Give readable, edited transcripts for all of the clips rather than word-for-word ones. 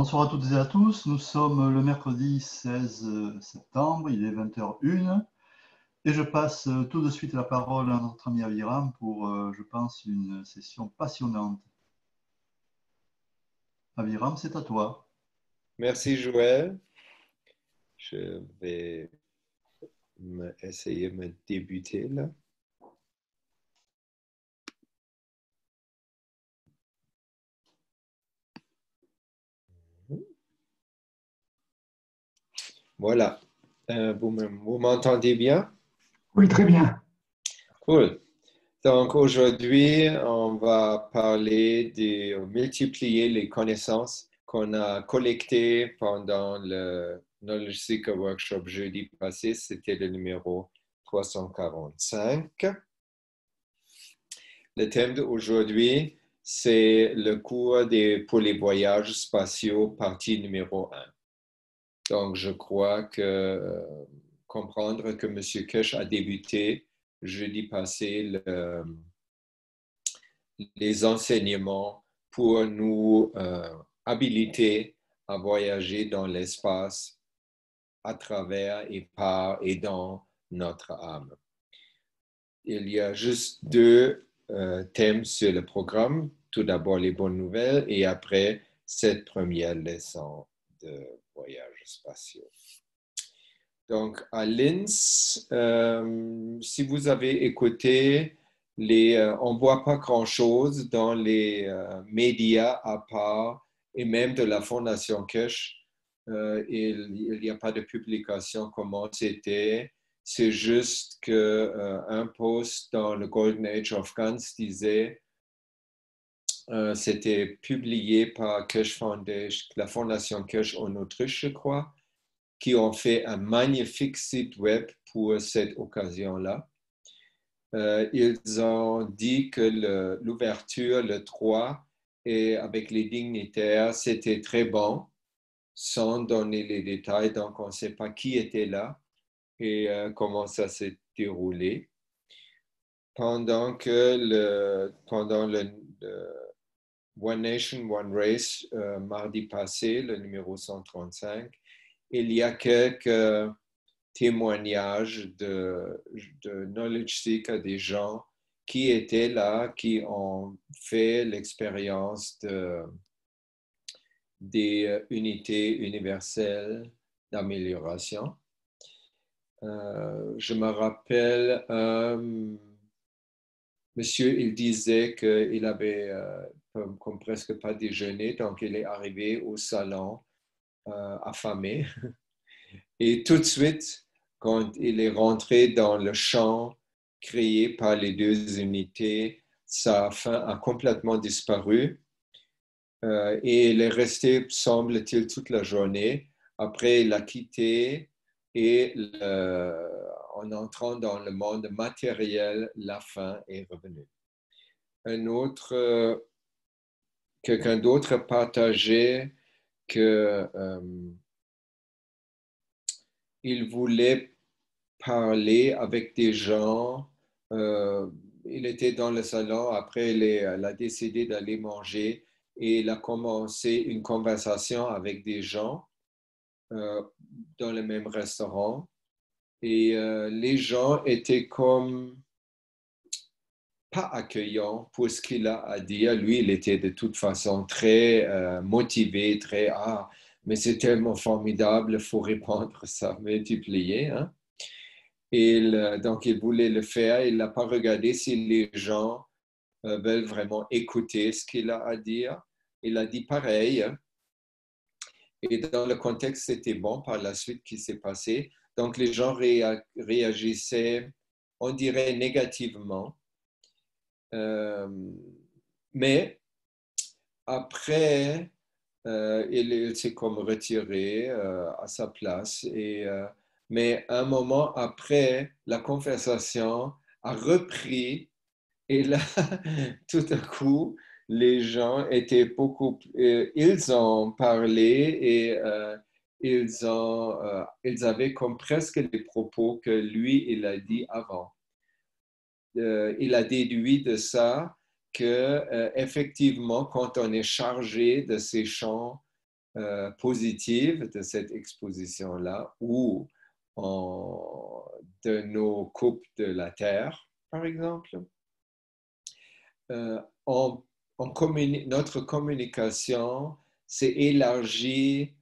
Bonsoir à toutes et à tous. Nous sommes le mercredi 16 septembre, il est 20h01 et je passe tout de suite la parole à notre ami Aviram pour, je pense, une session passionnante. Aviram, c'est à toi. Merci Joël. Je vais essayer de me débuter là. Voilà. Vous m'entendez bien? Oui, très bien. Cool. Donc aujourd'hui, on va parler de multiplier les connaissances qu'on a collectées pendant le Knowledge Seeker Workshop jeudi passé. C'était le numéro 345. Le thème d'aujourd'hui, c'est le cours pour les voyages spatiaux, partie numéro 1. Donc, je crois que comprendre que M. Kesh a débuté jeudi passé les enseignements pour nous habiliter à voyager dans l'espace à travers et par et dans notre âme. Il y a juste deux thèmes sur le programme. Tout d'abord, les bonnes nouvelles et après, cette première leçon de voyage spatiaux. Donc, à Linz, si vous avez écouté, on ne voit pas grand-chose dans les médias à part, et même de la Fondation Kesh. Il n'y a pas de publication comment c'était. C'est juste qu'un post dans le Golden Age of Guns disait c'était publié par Kesh Foundation, la Fondation Kesh en Autriche, je crois, qui ont fait un magnifique site web pour cette occasion-là. Ils ont dit que l'ouverture, le 3, et avec les dignitaires, c'était très bon, sans donner les détails, donc on ne sait pas qui était là et comment ça s'est déroulé. Pendant le One Nation, One Race, mardi passé, le numéro 135, il y a quelques témoignages de Knowledge Seeker, des gens qui étaient là, qui ont fait l'expérience des unités universelles d'amélioration. Je me rappelle, monsieur, il disait qu'il avait comme presque pas déjeuné, donc il est arrivé au salon affamé. Et tout de suite, quand il est rentré dans le champ créé par les deux unités, sa faim a complètement disparu et il est resté, semble-t-il, toute la journée. Après, il a quitté et en entrant dans le monde matériel, la faim est revenue. Quelqu'un d'autre partageait que il voulait parler avec des gens. Il était dans le salon, après il a décidé d'aller manger et il a commencé une conversation avec des gens dans le même restaurant. Et les gens étaient comme pas accueillants pour ce qu'il a à dire. Lui, il était de toute façon très motivé, très « Ah, mais c'est tellement formidable, il faut répandre ça, multiplier. » Hein? Donc, il voulait le faire. Il n'a pas regardé si les gens veulent vraiment écouter ce qu'il a à dire. Il a dit pareil. Et dans le contexte, c'était bon par la suite qui s'est passé. Donc, les gens réagissaient, on dirait, négativement. Mais après, il s'est comme retiré à sa place. Mais un moment après, la conversation a repris et là, tout à coup, les gens étaient ils ont parlé et ils avaient comme presque les propos que lui, il a dit avant. Il a déduit de ça que effectivement, quand on est chargé de ces champs positive de cette exposition-là ou de nos coupes de la Terre, par exemple, notre communication s'est élargie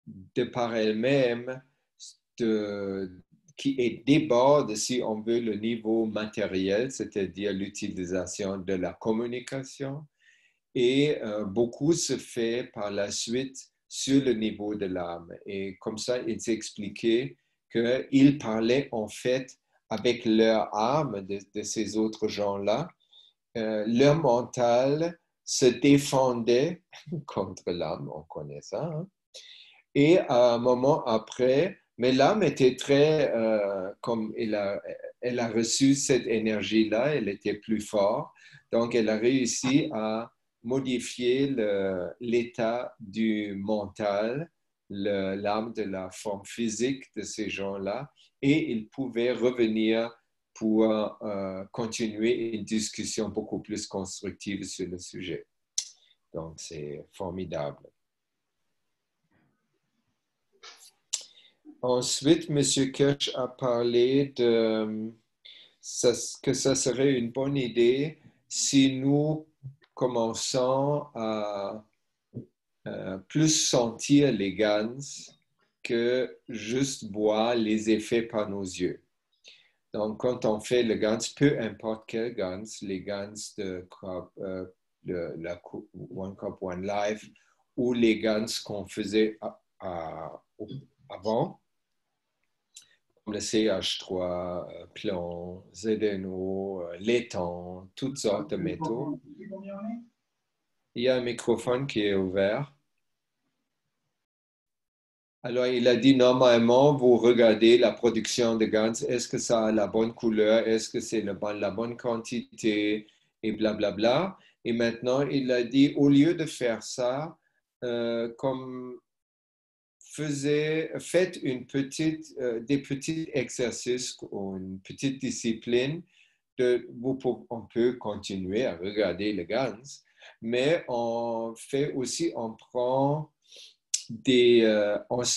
de par elle-même, qui déborde, si on veut, le niveau matériel, c'est-à-dire l'utilisation de la communication. Et beaucoup se fait par la suite sur le niveau de l'âme. Et comme ça, il s'expliquait qu'ils parlaient en fait avec leur âme de ces autres gens-là. Leur mental se défendait contre l'âme, on connaît ça. Hein? Et à un moment après, mais l'âme était très, comme elle a reçu cette énergie-là, elle était plus forte, donc elle a réussi à modifier l'état du mental, l'âme de la forme physique de ces gens-là, et ils pouvaient revenir pour continuer une discussion beaucoup plus constructive sur le sujet. Donc, c'est formidable. Ensuite, M. Kirsch a parlé que ça serait une bonne idée si nous commençons à plus sentir les GANs que juste voir les effets par nos yeux. Donc, quand on fait le GANs, peu importe quel GANs, les GANs de la One Cup, One Life ou les GANs qu'on faisait avant, comme le CH3, plomb, ZNO, laiton, toutes sortes de métaux. Il y a un microphone qui est ouvert. Alors, il a dit, normalement, vous regardez la production de GANs, est-ce que ça a la bonne couleur, est-ce que c'est la bonne quantité, et blablabla. Bla, bla. Et maintenant, il a dit, au lieu de faire ça, comme faites des petits exercices ou une petite discipline. On peut continuer à regarder les GANs, mais on se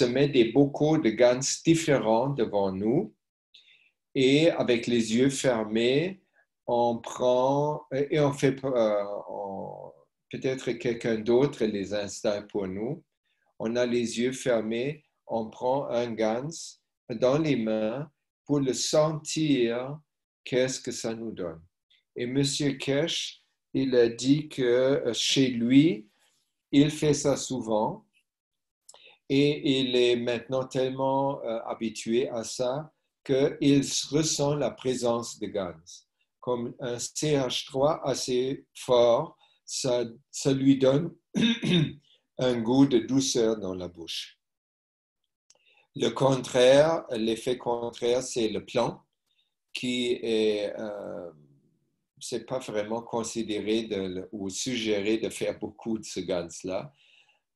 met des bocaux de GANs différents devant nous et avec les yeux fermés, on fait peut-être quelqu'un d'autre les installe pour nous. On a les yeux fermés, on prend un GANs dans les mains pour le sentir, qu'est-ce que ça nous donne. Et M. Kirsch, il a dit que chez lui, il fait ça souvent et il est maintenant tellement habitué à ça qu'il ressent la présence de GANs. Comme un CH3 assez fort, ça lui donne un goût de douceur dans la bouche. L'effet contraire, c'est le plomb, qui est, c'est pas vraiment considéré ou suggéré de faire beaucoup de ce GANs-là.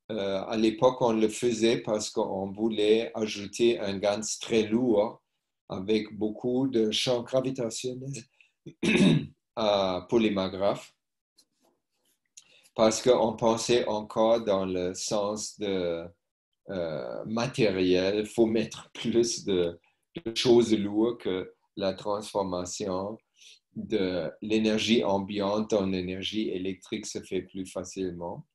À l'époque, on le faisait parce qu'on voulait ajouter un GANs très lourd avec beaucoup de champs gravitationnels pour les magraphes. Parce qu'on pensait encore dans le sens de matériel, il faut mettre plus de choses lourdes que la transformation de l'énergie ambiante en énergie électrique se fait plus facilement.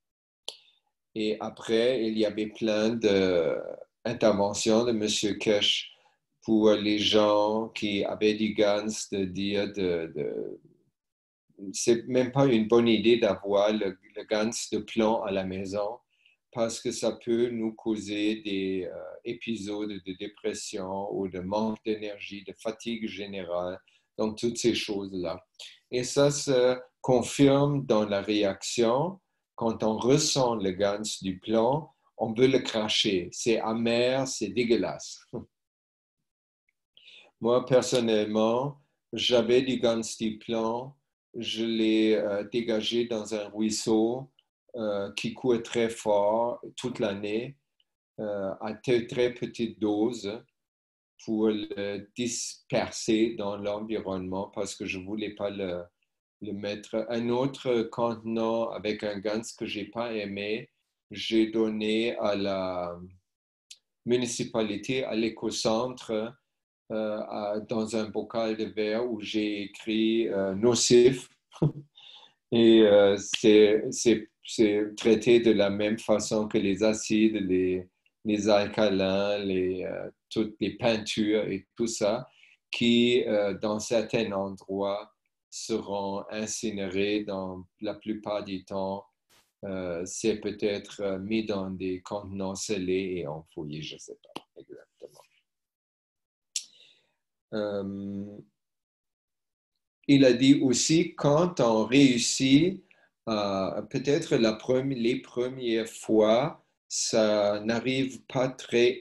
Et après, il y avait plein d'interventions de M. Kirsch pour les gens qui avaient du GANs de dire c'est même pas une bonne idée d'avoir le GANs de plomb à la maison parce que ça peut nous causer des épisodes de dépression ou de manque d'énergie, de fatigue générale, donc toutes ces choses-là. Et ça se confirme dans la réaction. Quand on ressent le GANs du plomb, on veut le cracher. C'est amer, c'est dégueulasse. Moi, personnellement, j'avais du GANs du plomb. Je l'ai dégagé dans un ruisseau qui court très fort toute l'année à très petite dose pour le disperser dans l'environnement parce que je ne voulais pas le mettre. Un autre contenant avec un GANs que je n'ai pas aimé, j'ai donné à la municipalité, à l'écocentre, dans un bocal de verre où j'ai écrit nocif. Et c'est traité de la même façon que les acides, les alcalins, toutes les peintures et tout ça, qui, dans certains endroits, seront incinérés dans la plupart du temps. C'est peut-être mis dans des contenants scellés et enfouis, je ne sais pas exactement. Il a dit aussi, quand on réussit, peut-être les premières fois, ça n'arrive pas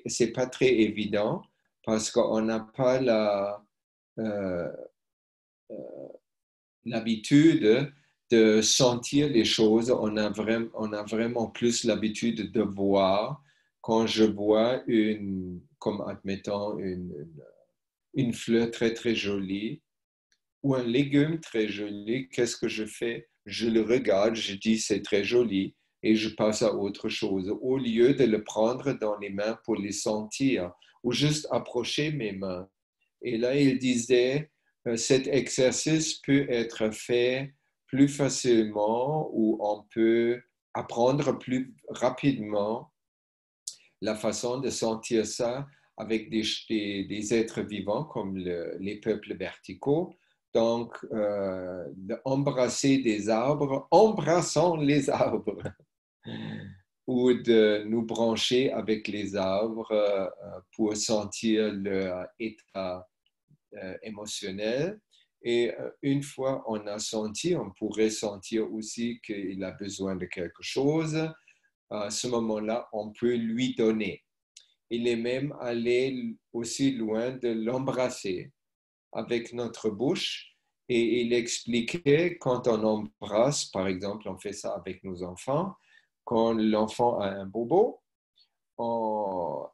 c'est pas très évident parce qu'on n'a pas euh, l'habitude de sentir les choses. On a vraiment plus l'habitude de voir. Quand je vois comme admettons, une fleur très, très jolie, ou un légume très joli, qu'est-ce que je fais? Je le regarde, je dis c'est très joli et je passe à autre chose. Au lieu de le prendre dans les mains pour les sentir ou juste approcher mes mains. Et là, il disait, cet exercice peut être fait plus facilement ou on peut apprendre plus rapidement la façon de sentir ça avec des êtres vivants comme les peuples verticaux. Donc, d'embrasser des arbres, embrassons les arbres, ou de nous brancher avec les arbres pour sentir leur état émotionnel. Et une fois on a senti, on pourrait sentir aussi qu'il a besoin de quelque chose. À ce moment-là, on peut lui donner. Il est même allé aussi loin de l'embrasser avec notre bouche. Et il expliquait quand on embrasse, par exemple, on fait ça avec nos enfants, quand l'enfant a un bobo, en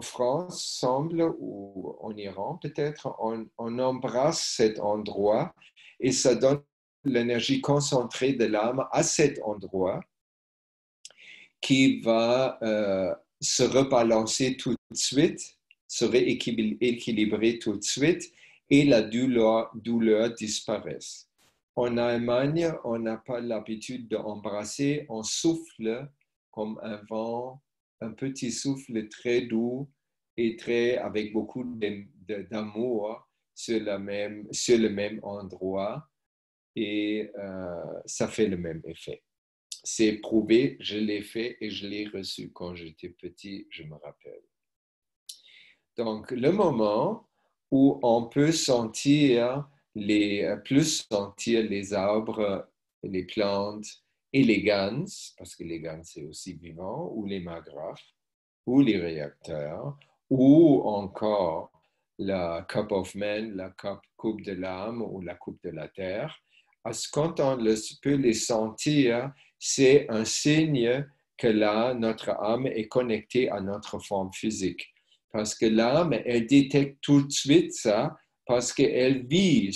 France, semble, ou en Iran peut-être, on embrasse cet endroit et ça donne l'énergie concentrée de l'âme à cet endroit qui va se rebalancer tout de suite, se rééquilibrer tout de suite et la douleur disparaît. En Allemagne, on n'a pas l'habitude d'embrasser, on souffle comme un vent, un petit souffle très doux et avec beaucoup d'amour sur le même endroit et ça fait le même effet. C'est prouvé, je l'ai fait et je l'ai reçu quand j'étais petit, je me rappelle. Donc, le moment où on peut plus sentir les arbres, les plantes et les GANs, parce que les GANs c'est aussi vivant, ou les magraphes, ou les réacteurs, ou encore la Cup of Man, la coupe de l'âme ou la coupe de la terre. Quand on peut les sentir, c'est un signe que là, notre âme est connectée à notre forme physique. Parce que l'âme, elle détecte tout de suite ça, parce qu'elle vit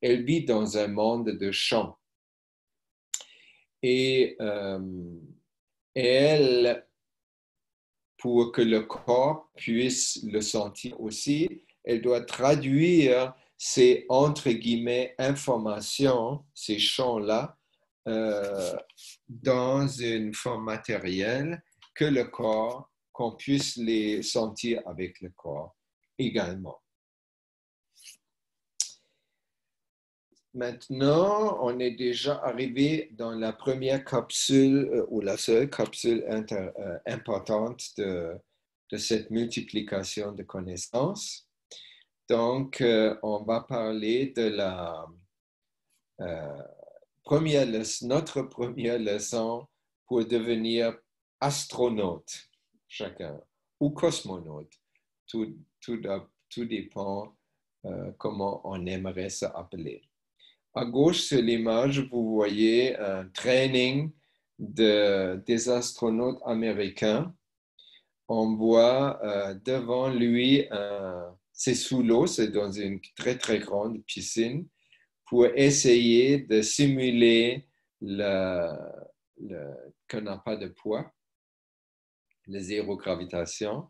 elle vit dans un monde de champs. Et elle, pour que le corps puisse le sentir aussi, elle doit traduire ces, entre guillemets, informations, ces champs-là, dans une forme matérielle que le corps, qu'on puisse les sentir avec le corps également. Maintenant, on est déjà arrivé dans la première capsule ou la seule capsule importante de cette multiplication de connaissances. Donc, on va parler de notre première leçon pour devenir astronaute, chacun, ou cosmonaute. Tout dépend comment on aimerait s'appeler. À gauche, sur l'image, vous voyez un training des astronautes américains. On voit devant lui, c'est sous l'eau, c'est dans une très, très grande piscine, pour essayer de simuler qu'on n'a pas de poids, la zéro gravitation.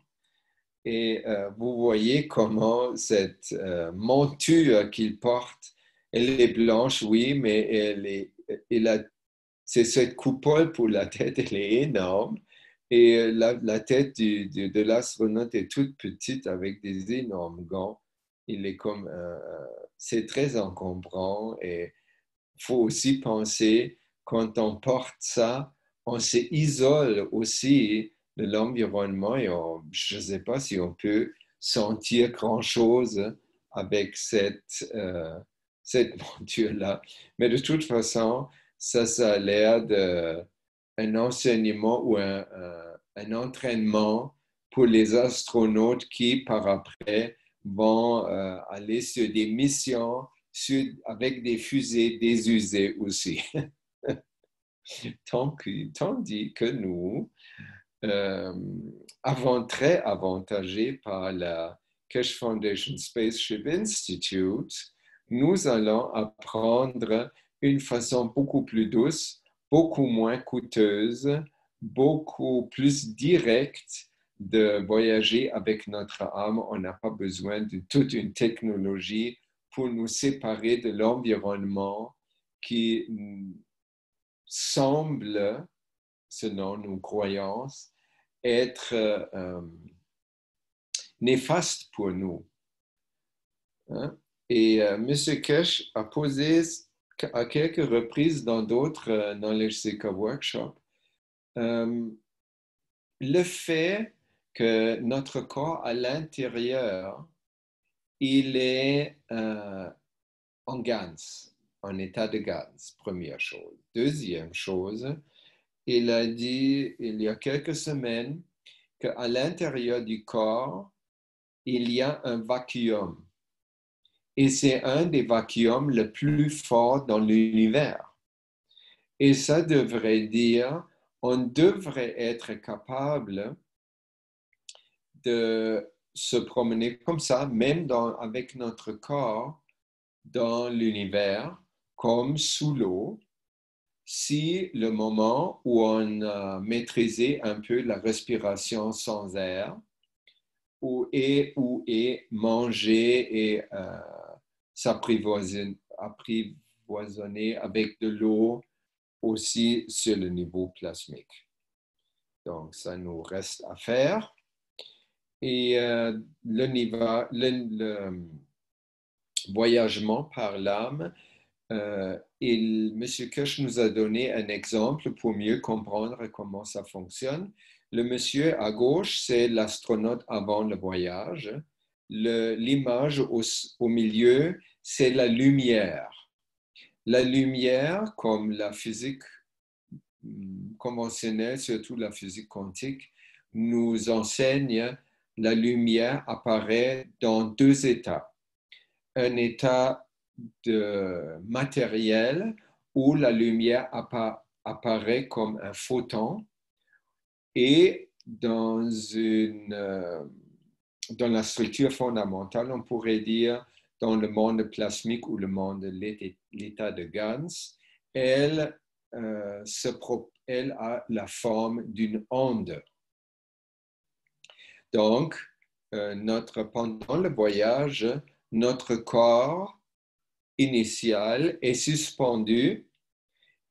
Et vous voyez comment cette monture qu'il porte, elle est blanche, oui, mais c'est cette coupole pour la tête, elle est énorme. Et la tête de l'astronaute est toute petite avec des énormes gants. Il est comme, c'est très encombrant et il faut aussi penser, quand on porte ça, on s'isole aussi de l'environnement et je ne sais pas si on peut sentir grand-chose avec cette monture-là. Mais de toute façon, ça a l'air d'un enseignement ou un entraînement pour les astronautes qui, par après, vont aller sur des missions avec des fusées désusées aussi. Tandis que nous, très avantagés par la Keshe Foundation Spaceship Institute, nous allons apprendre une façon beaucoup plus douce, beaucoup moins coûteuse, beaucoup plus directe de voyager avec notre âme. On n'a pas besoin de toute une technologie pour nous séparer de l'environnement qui semble, selon nos croyances, être néfaste pour nous. Hein? Et M. Keshe a posé à quelques reprises dans d'autres Knowledge Seeker workshops le fait que notre corps à l'intérieur, il est en GANS, en état de GANS, première chose. Deuxième chose, il a dit il y a quelques semaines qu'à l'intérieur du corps, il y a un vacuum. Et c'est un des vacuums les plus forts dans l'univers. Et ça devrait dire, on devrait être capable de se promener comme ça, même avec notre corps, dans l'univers, comme sous l'eau, si le moment où on a maîtrisé un peu la respiration sans air, où est manger et s'apprivoisonner avec de l'eau aussi sur le niveau plasmique. Donc, ça nous reste à faire. Et le voyagement par l'âme, M. Keshe nous a donné un exemple pour mieux comprendre comment ça fonctionne. Le monsieur à gauche, c'est l'astronaute avant le voyage. L'image au milieu, c'est la lumière. La lumière, comme la physique conventionnelle, surtout la physique quantique, nous enseigne la lumière apparaît dans deux états. Un état de matériel où la lumière apparaît comme un photon et dans la structure fondamentale, on pourrait dire dans le monde plasmique ou le monde de l'état de GANS, elle a la forme d'une onde. Donc, pendant le voyage, notre corps initial est suspendu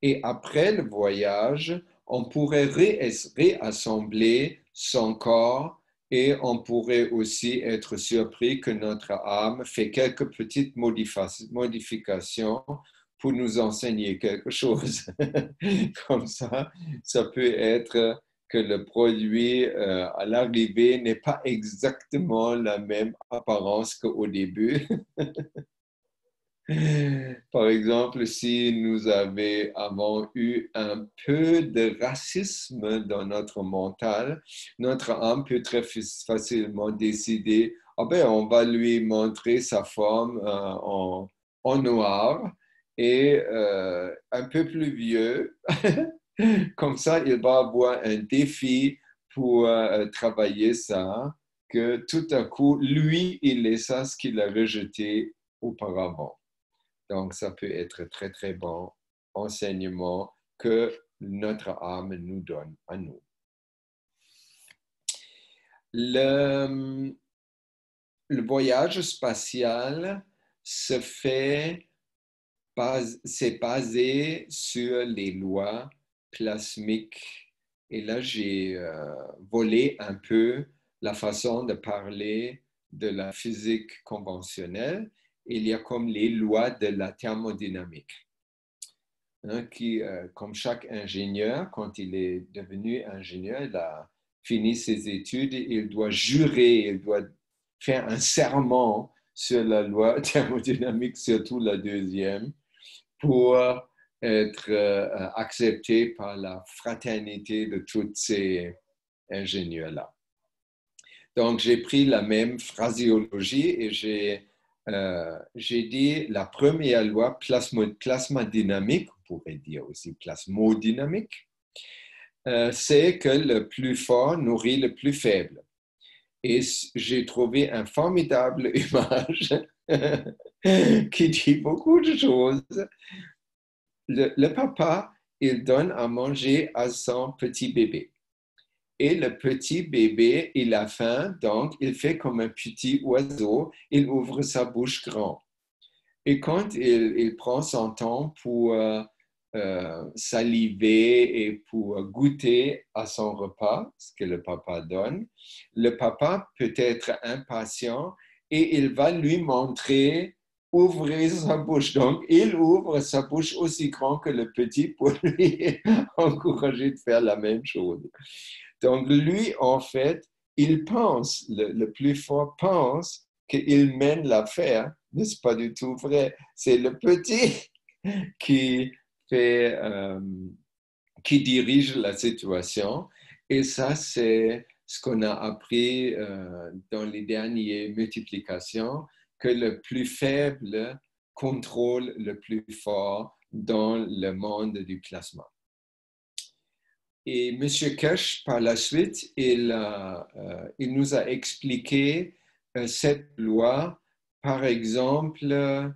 et après le voyage, on pourrait réassembler son corps et on pourrait aussi être surpris que notre âme fait quelques petites modifications pour nous enseigner quelque chose. Comme ça peut être que le produit à l'arrivée n'est pas exactement la même apparence qu'au début. Par exemple, si nous avons eu un peu de racisme dans notre mental, notre âme peut très facilement décider, on va lui montrer sa forme en noir et un peu plus vieux. Comme ça, il va avoir un défi pour travailler ça, que tout à coup, lui, il est ça ce qu'il a rejeté auparavant. Donc, ça peut être très, très bon enseignement que notre âme nous donne à nous. Le voyage spatial c'est basé sur les lois plasmiques. Et là, j'ai volé un peu la façon de parler de la physique conventionnelle. Il y a comme les lois de la thermodynamique. Qui, comme chaque ingénieur, quand il est devenu ingénieur, il a fini ses études, il doit jurer, il doit faire un serment sur la loi thermodynamique, surtout la deuxième, pour être accepté par la fraternité de tous ces ingénieurs-là. Donc, j'ai pris la même phraséologie et j'ai dit la première loi plasmodynamique, on pourrait dire aussi plasmodynamique, c'est que le plus fort nourrit le plus faible. Et j'ai trouvé une formidable image qui dit beaucoup de choses. Le papa, il donne à manger à son petit bébé. Et le petit bébé, il a faim, donc il fait comme un petit oiseau, il ouvre sa bouche grande. Et quand il prend son temps pour saliver et pour goûter à son repas, ce que le papa donne, le papa peut être impatient et il va lui montrer ouvrir sa bouche. Donc, il ouvre sa bouche aussi grand que le petit pour lui encourager de faire la même chose. Donc, lui, en fait, il pense, le plus fort pense qu'il mène l'affaire, mais ce n'est pas du tout vrai. C'est le petit qui dirige la situation. Et ça, c'est ce qu'on a appris dans les dernières multiplications, que le plus faible contrôle le plus fort dans le monde du plasma. Et M. Kirsch, par la suite, il nous a expliqué cette loi, par exemple,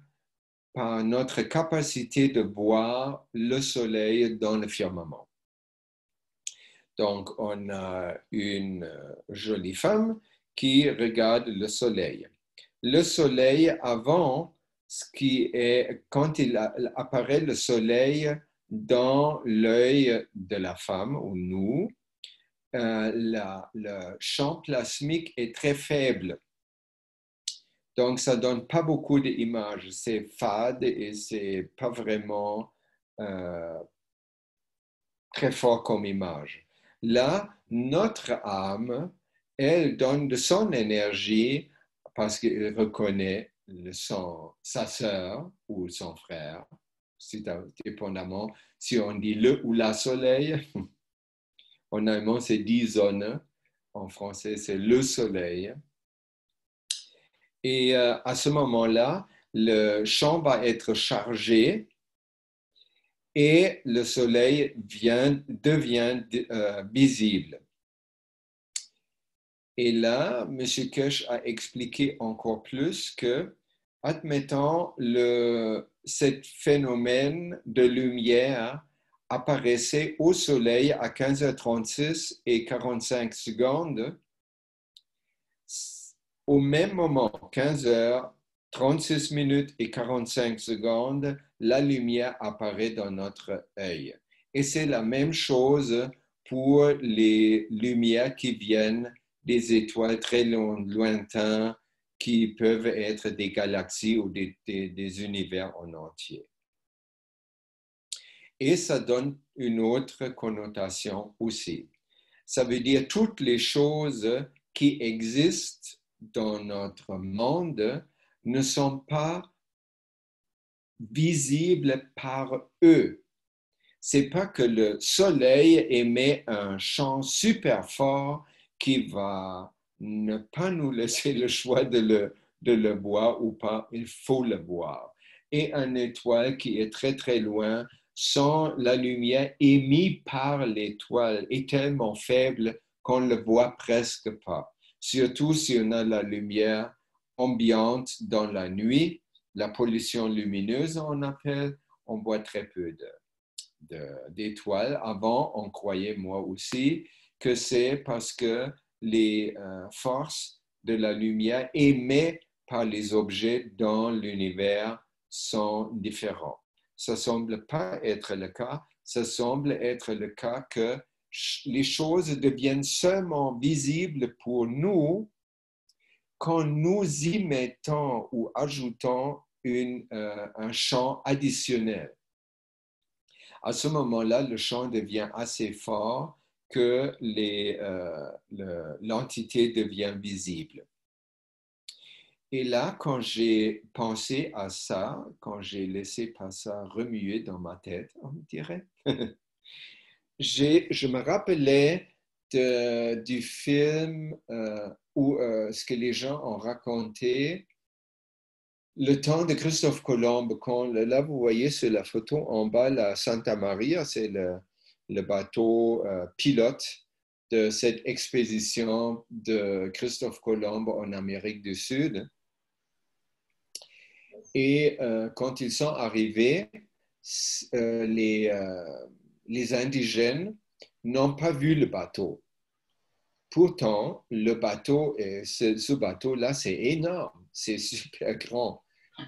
par notre capacité de voir le soleil dans le firmament. Donc, on a une jolie femme qui regarde le soleil. Le soleil, avant, quand il apparaît le soleil dans l'œil de la femme ou nous, le champ plasmique est très faible. Donc, ça ne donne pas beaucoup d'images. C'est fade et ce n'est pas vraiment très fort comme image. Là, notre âme, elle donne de son énergie parce qu'elle reconnaît sa sœur ou son frère, dépendamment si on dit le ou la soleil. En allemand, c'est die Sonne. En français, c'est le soleil. Et à ce moment-là, le champ va être chargé et le soleil devient visible. Et là, M. Kirsch a expliqué encore plus que, admettons, ce phénomène de lumière apparaissait au soleil à 15h36 et 45 secondes, au même moment, 15h36 minutes et 45 secondes, la lumière apparaît dans notre œil. Et c'est la même chose pour les lumières qui viennent des étoiles très lointaines qui peuvent être des galaxies ou des univers en entier. Et ça donne une autre connotation aussi. Ça veut dire toutes les choses qui existent dans notre monde ne sont pas visibles par eux. C'est pas que le soleil émet un champ super fort qui va ne pas nous laisser le choix de le voir ou pas, il faut le voir. Et une étoile qui est très très loin, sans la lumière émise par l'étoile, est tellement faible qu'on ne le voit presque pas. Surtout si on a la lumière ambiante dans la nuit, la pollution lumineuse on appelle, on voit très peu d'heures. d'étoiles. Avant, on croyait, moi aussi, que c'est parce que les forces de la lumière émises par les objets dans l'univers sont différents. Ça ne semble pas être le cas. Ça semble être le cas que les choses deviennent seulement visibles pour nous quand nous y mettons ou ajoutons un champ additionnel. À ce moment-là, le champ devient assez fort que l'entité devient visible. Et là, quand j'ai pensé à ça, quand j'ai laissé ça remuer dans ma tête, on dirait, je me rappelais du film où ce que les gens ont raconté, le temps de Christophe Colomb. Là, vous voyez sur la photo en bas, la Santa Maria, c'est le bateau pilote de cette expédition de Christophe Colomb en Amérique du Sud. Et quand ils sont arrivés, les indigènes n'ont pas vu le bateau. Pourtant, le bateau, ce bateau-là, c'est énorme, c'est super grand.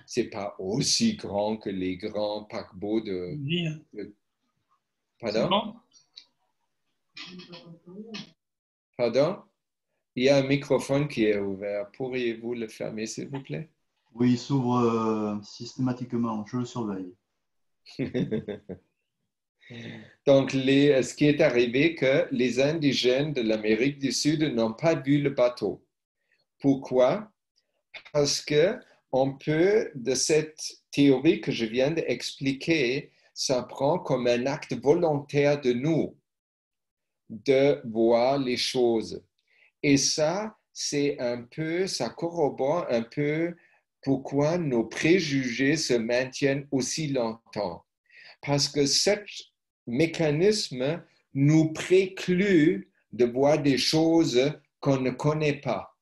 Ce n'est pas aussi grand que les grands paquebots de... Pardon? Pardon? Il y a un microphone qui est ouvert. Pourriez-vous le fermer, s'il vous plaît? Oui, il s'ouvre systématiquement, je le surveille. Donc, ce qui est arrivé, que les indigènes de l'Amérique du Sud n'ont pas vu le bateau. Pourquoi? Parce que on peut, de cette théorie que je viens d'expliquer, ça prend comme un acte volontaire de nous de voir les choses. Et ça, ça corrobore un peu pourquoi nos préjugés se maintiennent aussi longtemps. Parce que ce mécanisme nous préclut de voir des choses qu'on ne connaît pas,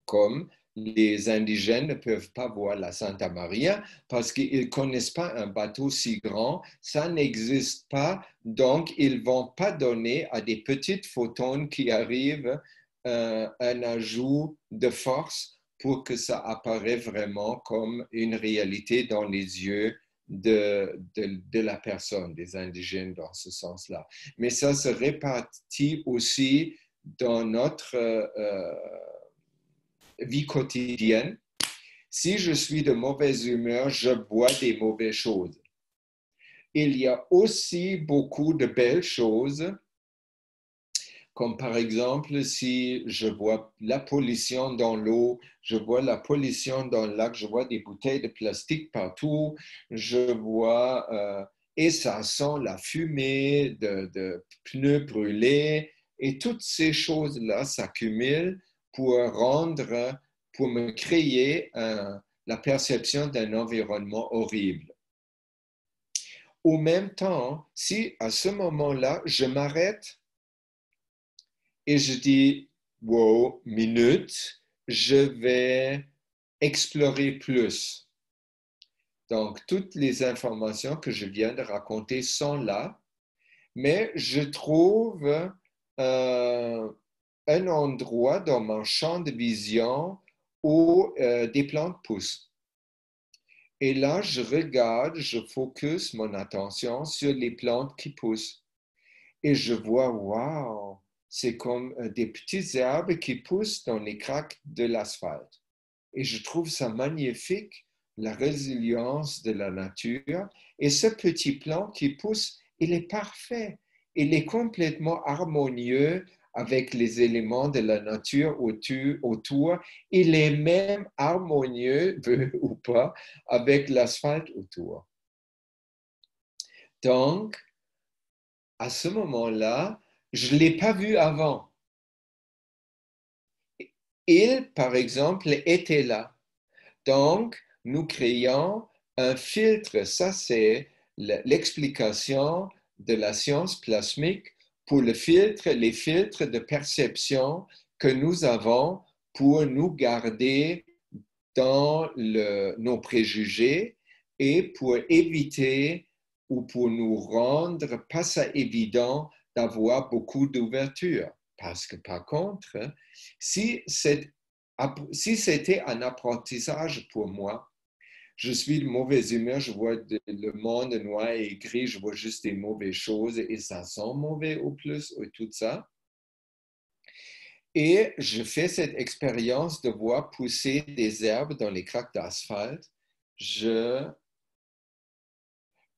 comme les indigènes ne peuvent pas voir la Santa Maria parce qu'ils ne connaissent pas un bateau si grand, ça n'existe pas, donc ils ne vont pas donner à des petites photons qui arrivent un ajout de force pour que ça apparaît vraiment comme une réalité dans les yeux de la personne, des indigènes dans ce sens-là. Mais ça se répartit aussi dans notre vie quotidienne. Si je suis de mauvaise humeur, je vois des mauvaises choses. Il y a aussi beaucoup de belles choses, comme par exemple, si je vois la pollution dans l'eau, je vois la pollution dans le lac, je vois des bouteilles de plastique partout, je vois, et ça sent la fumée de pneus brûlés, et toutes ces choses-là s'accumulent pour me créer la perception d'un environnement horrible. Au même temps, si à ce moment-là, je m'arrête et je dis, wow, minute, je vais explorer plus. Donc, toutes les informations que je viens de raconter sont là, mais je trouve un endroit dans mon champ de vision où des plantes poussent. Et là, je regarde, je focus mon attention sur les plantes qui poussent. Et je vois, waouh, c'est comme des petits arbres qui poussent dans les craques de l'asphalte. Et je trouve ça magnifique, la résilience de la nature. Et ce petit plant qui pousse, il est parfait. Il est complètement harmonieux avec les éléments de la nature autour. Il est même harmonieux, ou pas, avec l'asphalte autour. Donc, à ce moment-là, je ne l'ai pas vu avant. Il, par exemple, était là. Donc, nous créons un filtre. Ça, c'est l'explication de la science plasmique pour les filtres de perception que nous avons pour nous garder dans nos préjugés et pour éviter ou pour nous rendre pas ça évident d'avoir beaucoup d'ouverture. Parce que par contre, si c'était un apprentissage pour moi, je suis de mauvaise humeur, je vois le monde noir et gris, je vois juste des mauvaises choses et ça sent mauvais au plus et tout ça. Et je fais cette expérience de voir pousser des herbes dans les craques d'asphalte. Je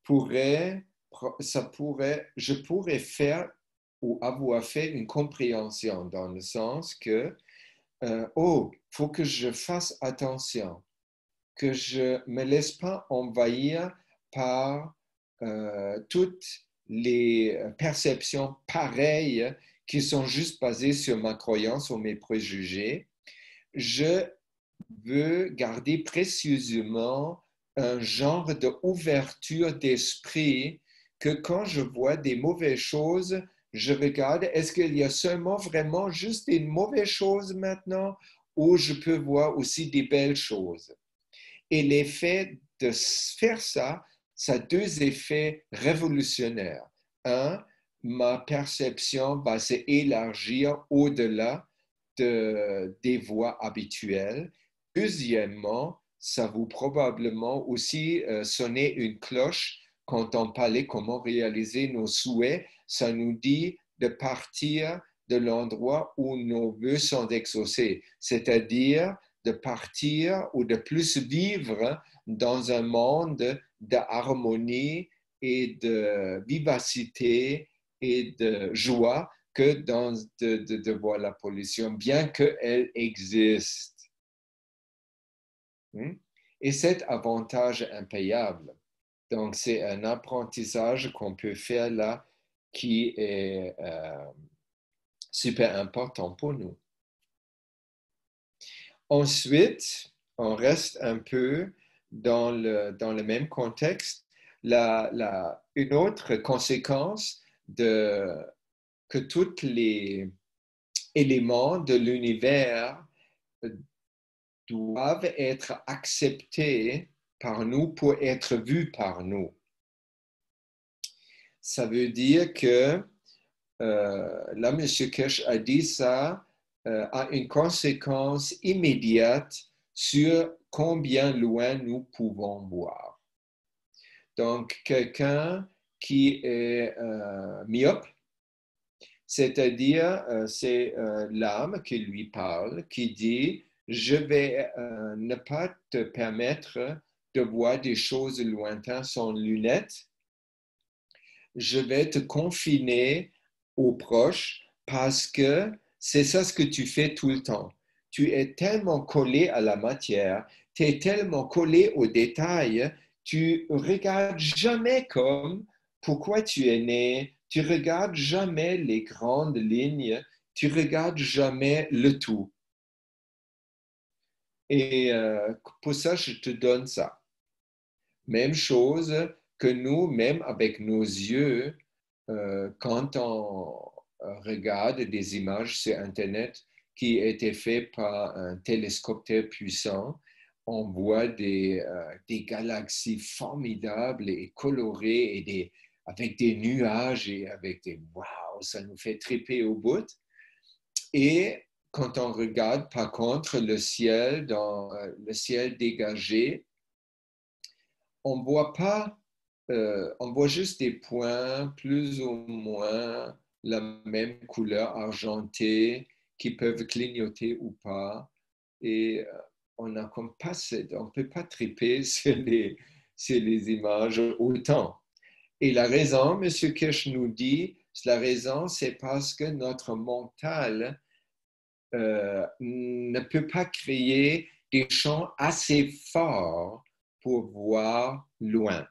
pourrais faire ou avoir fait une compréhension dans le sens que, faut que je fasse attention, que je ne me laisse pas envahir par toutes les perceptions pareilles qui sont juste basées sur ma croyance ou mes préjugés. Je veux garder précieusement un genre d'ouverture d'esprit que quand je vois des mauvaises choses, je regarde, est-ce qu'il y a seulement vraiment juste des mauvaises choses maintenant ou je peux voir aussi des belles choses? Et l'effet de faire ça, ça a deux effets révolutionnaires. Un, ma perception va s'élargir au-delà des voies habituelles. Deuxièmement, ça vous probablement aussi sonner une cloche quand on parlait comment réaliser nos souhaits. Ça nous dit de partir de l'endroit où nos vœux sont exaucés, c'est-à-dire de partir ou de plus vivre dans un monde d'harmonie et de vivacité et de joie que de voir la pollution, bien qu'elle existe. Et cet avantage impayable. Donc, c'est un apprentissage qu'on peut faire là qui est super important pour nous. Ensuite, on reste un peu dans le même contexte. Une autre conséquence que tous les éléments de l'univers doivent être acceptés par nous pour être vus par nous. Ça veut dire que, là, M. Kirsch a dit ça, a une conséquence immédiate sur combien loin nous pouvons voir. Donc, quelqu'un qui est myope, c'est-à-dire c'est l'âme qui lui parle, qui dit « Je vais ne pas te permettre de voir des choses lointaines sans lunettes. Je vais te confiner aux proches parce que c'est ça ce que tu fais tout le temps. Tu es tellement collé à la matière, tu es tellement collé aux détails, tu regardes jamais comme pourquoi tu es né, tu regardes jamais les grandes lignes, tu regardes jamais le tout. Et pour ça, je te donne ça. Même chose que nous, même avec nos yeux, quand on regarde des images sur Internet qui étaient faites par un télescope puissant, on voit des galaxies formidables et colorées et avec des nuages et avec des waouh, ça nous fait triper au bout. Et quand on regarde par contre le ciel, dans le ciel dégagé, on voit pas, on voit juste des points plus ou moins la même couleur argentée qui peuvent clignoter ou pas. Et on n'a comme pas, on ne peut pas triper sur les images autant. Et la raison, M. Kirsch nous dit, la raison, c'est parce que notre mental ne peut pas créer des champs assez forts pour voir loin.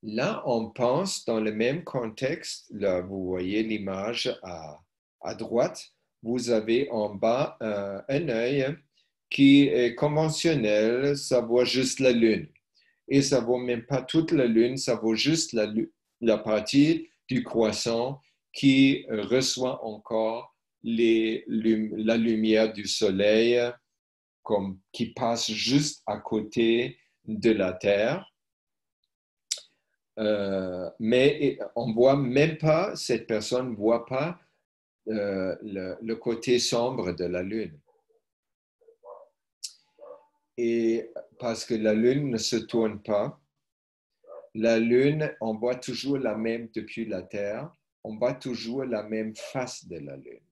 Là, on pense dans le même contexte, là, vous voyez l'image à droite, vous avez en bas un œil qui est conventionnel, ça voit juste la Lune. Et ça ne vaut même pas toute la Lune, ça vaut juste la partie du croissant qui reçoit encore la lumière du soleil qui passe juste à côté de la Terre. Mais on voit même pas, cette personne ne voit pas le côté sombre de la Lune. Et parce que la Lune ne se tourne pas, la Lune, on voit toujours la même depuis la Terre, on voit toujours la même face de la Lune.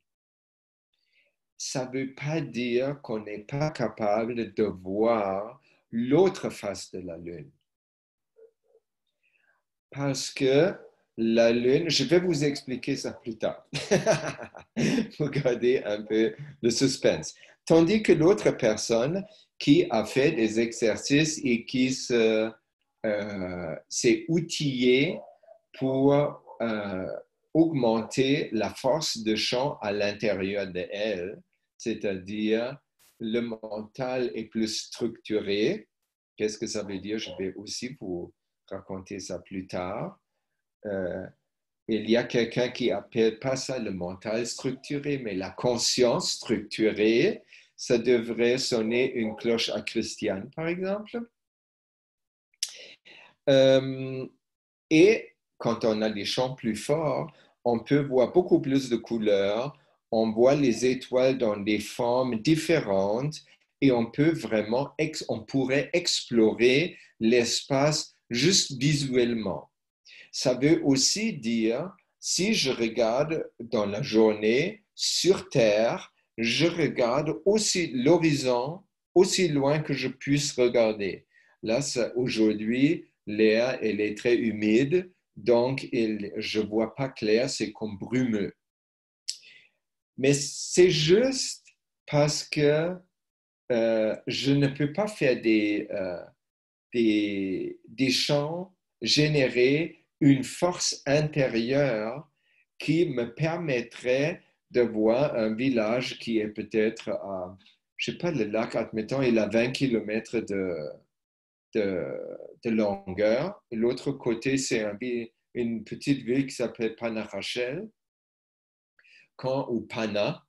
Ça ne veut pas dire qu'on n'est pas capable de voir l'autre face de la Lune. Parce que la Lune, je vais vous expliquer ça plus tard, pour garder un peu le suspense. Tandis que l'autre personne qui a fait des exercices et qui s'est outillée pour augmenter la force de champ à l'intérieur d'elle, c'est-à-dire le mental est plus structuré. Qu'est-ce que ça veut dire? Je vais aussi vous raconter ça plus tard. Il y a quelqu'un qui appelle pas ça le mental structuré, mais la conscience structurée. Ça devrait sonner une cloche à Christiane, par exemple. Et quand on a des champs plus forts, on peut voir beaucoup plus de couleurs, on voit les étoiles dans des formes différentes et on peut vraiment, on pourrait explorer l'espace juste visuellement. Ça veut aussi dire, si je regarde dans la journée sur Terre, je regarde aussi l'horizon aussi loin que je puisse regarder. Là, aujourd'hui, l'air, elle est très humide, donc je ne vois pas clair, c'est comme brumeux. Mais c'est juste parce que je ne peux pas faire des champs générer une force intérieure qui me permettrait de voir un village qui est peut-être à, je ne sais pas, le lac, admettons, il a 20 km de longueur. Et l'autre côté, c'est une petite ville qui s'appelle Panarachel, ou Pana.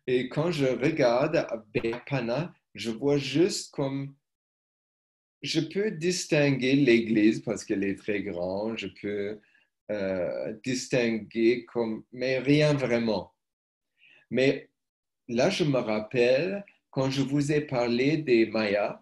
Et quand je regarde vers Pana, je vois juste comme je peux distinguer l'église parce qu'elle est très grande, je peux distinguer mais rien vraiment. Mais là, je me rappelle quand je vous ai parlé des Mayas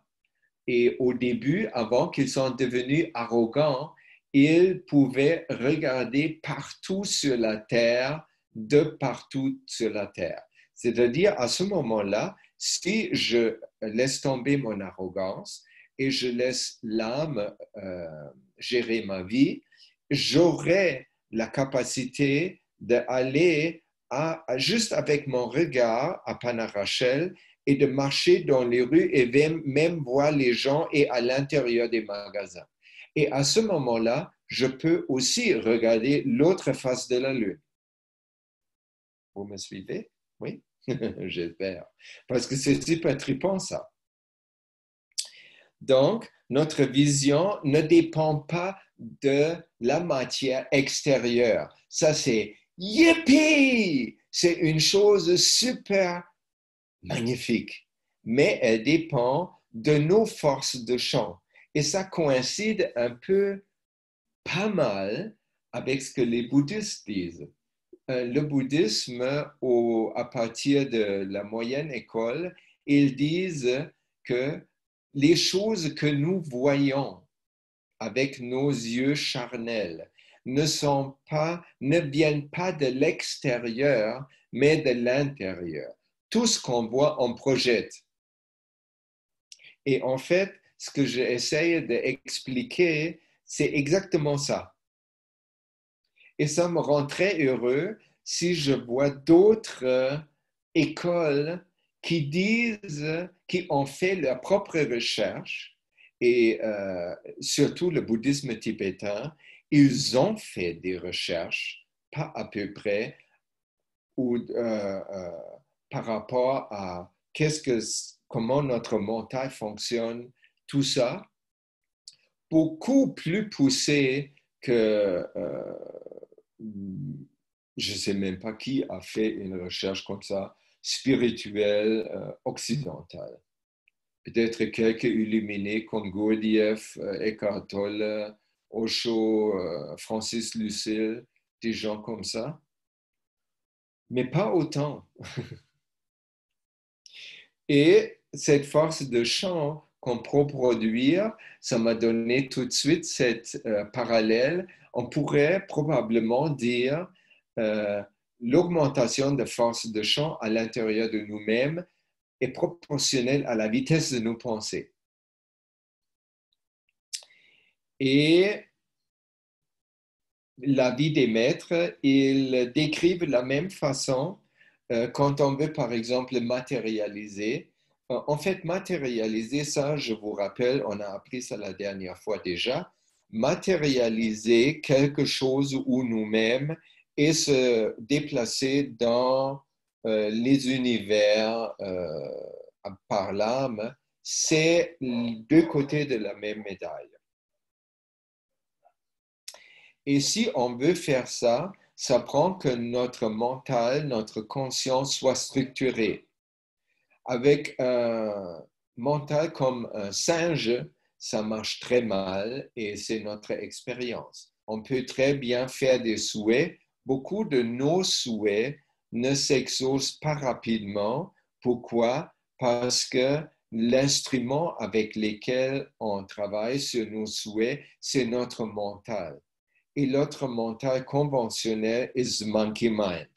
et au début, avant qu'ils soient devenus arrogants, ils pouvaient regarder partout sur la terre, de partout sur la terre. C'est-à-dire, à ce moment-là, si je laisse tomber mon arrogance, et je laisse l'âme gérer ma vie, j'aurai la capacité d'aller juste avec mon regard à Panarachel et de marcher dans les rues et même voir les gens et à l'intérieur des magasins. Et à ce moment-là, je peux aussi regarder l'autre face de la Lune. Vous me suivez? Oui? J'espère. Parce que c'est super trippant, ça. Donc, notre vision ne dépend pas de la matière extérieure. Ça, c'est yippee! C'est une chose super magnifique, mais elle dépend de nos forces de champ. Et ça coïncide un peu pas mal avec ce que les bouddhistes disent. Le bouddhisme, à partir de la moyenne école, ils disent que les choses que nous voyons avec nos yeux charnels ne viennent pas de l'extérieur, mais de l'intérieur. Tout ce qu'on voit, on projette. Et en fait, ce que j'essaie d'expliquer, c'est exactement ça. Et ça me rend très heureux si je vois d'autres écoles qui ont fait leur propre recherche, et surtout le bouddhisme tibétain, ils ont fait des recherches, pas à peu près, par rapport à comment notre mental fonctionne, tout ça, beaucoup plus poussé que je ne sais même pas qui a fait une recherche comme ça, spirituelle, occidentale. Peut-être quelques illuminés comme Gurdjieff, Eckhart Tolle, Osho, Francis Lucille, des gens comme ça. Mais pas autant. Et cette force de champ qu'on peut produire, ça m'a donné tout de suite cette parallèle. On pourrait probablement dire l'augmentation de force de champ à l'intérieur de nous-mêmes est proportionnelle à la vitesse de nos pensées. Et la vie des maîtres, ils décrivent de la même façon quand on veut, par exemple, matérialiser. En fait, matérialiser, ça, je vous rappelle, on a appris ça la dernière fois déjà, matérialiser quelque chose ou nous-mêmes et se déplacer dans les univers par l'âme, c'est deux côtés de la même médaille. Et si on veut faire ça, ça prend que notre mental, notre conscience soit structurée. Avec un mental comme un singe, ça marche très mal et c'est notre expérience. On peut très bien faire des souhaits. Beaucoup de nos souhaits ne s'exaucent pas rapidement. Pourquoi? Parce que l'instrument avec lequel on travaille sur nos souhaits, c'est notre mental. Et l'autre mental conventionnel est the monkey mind.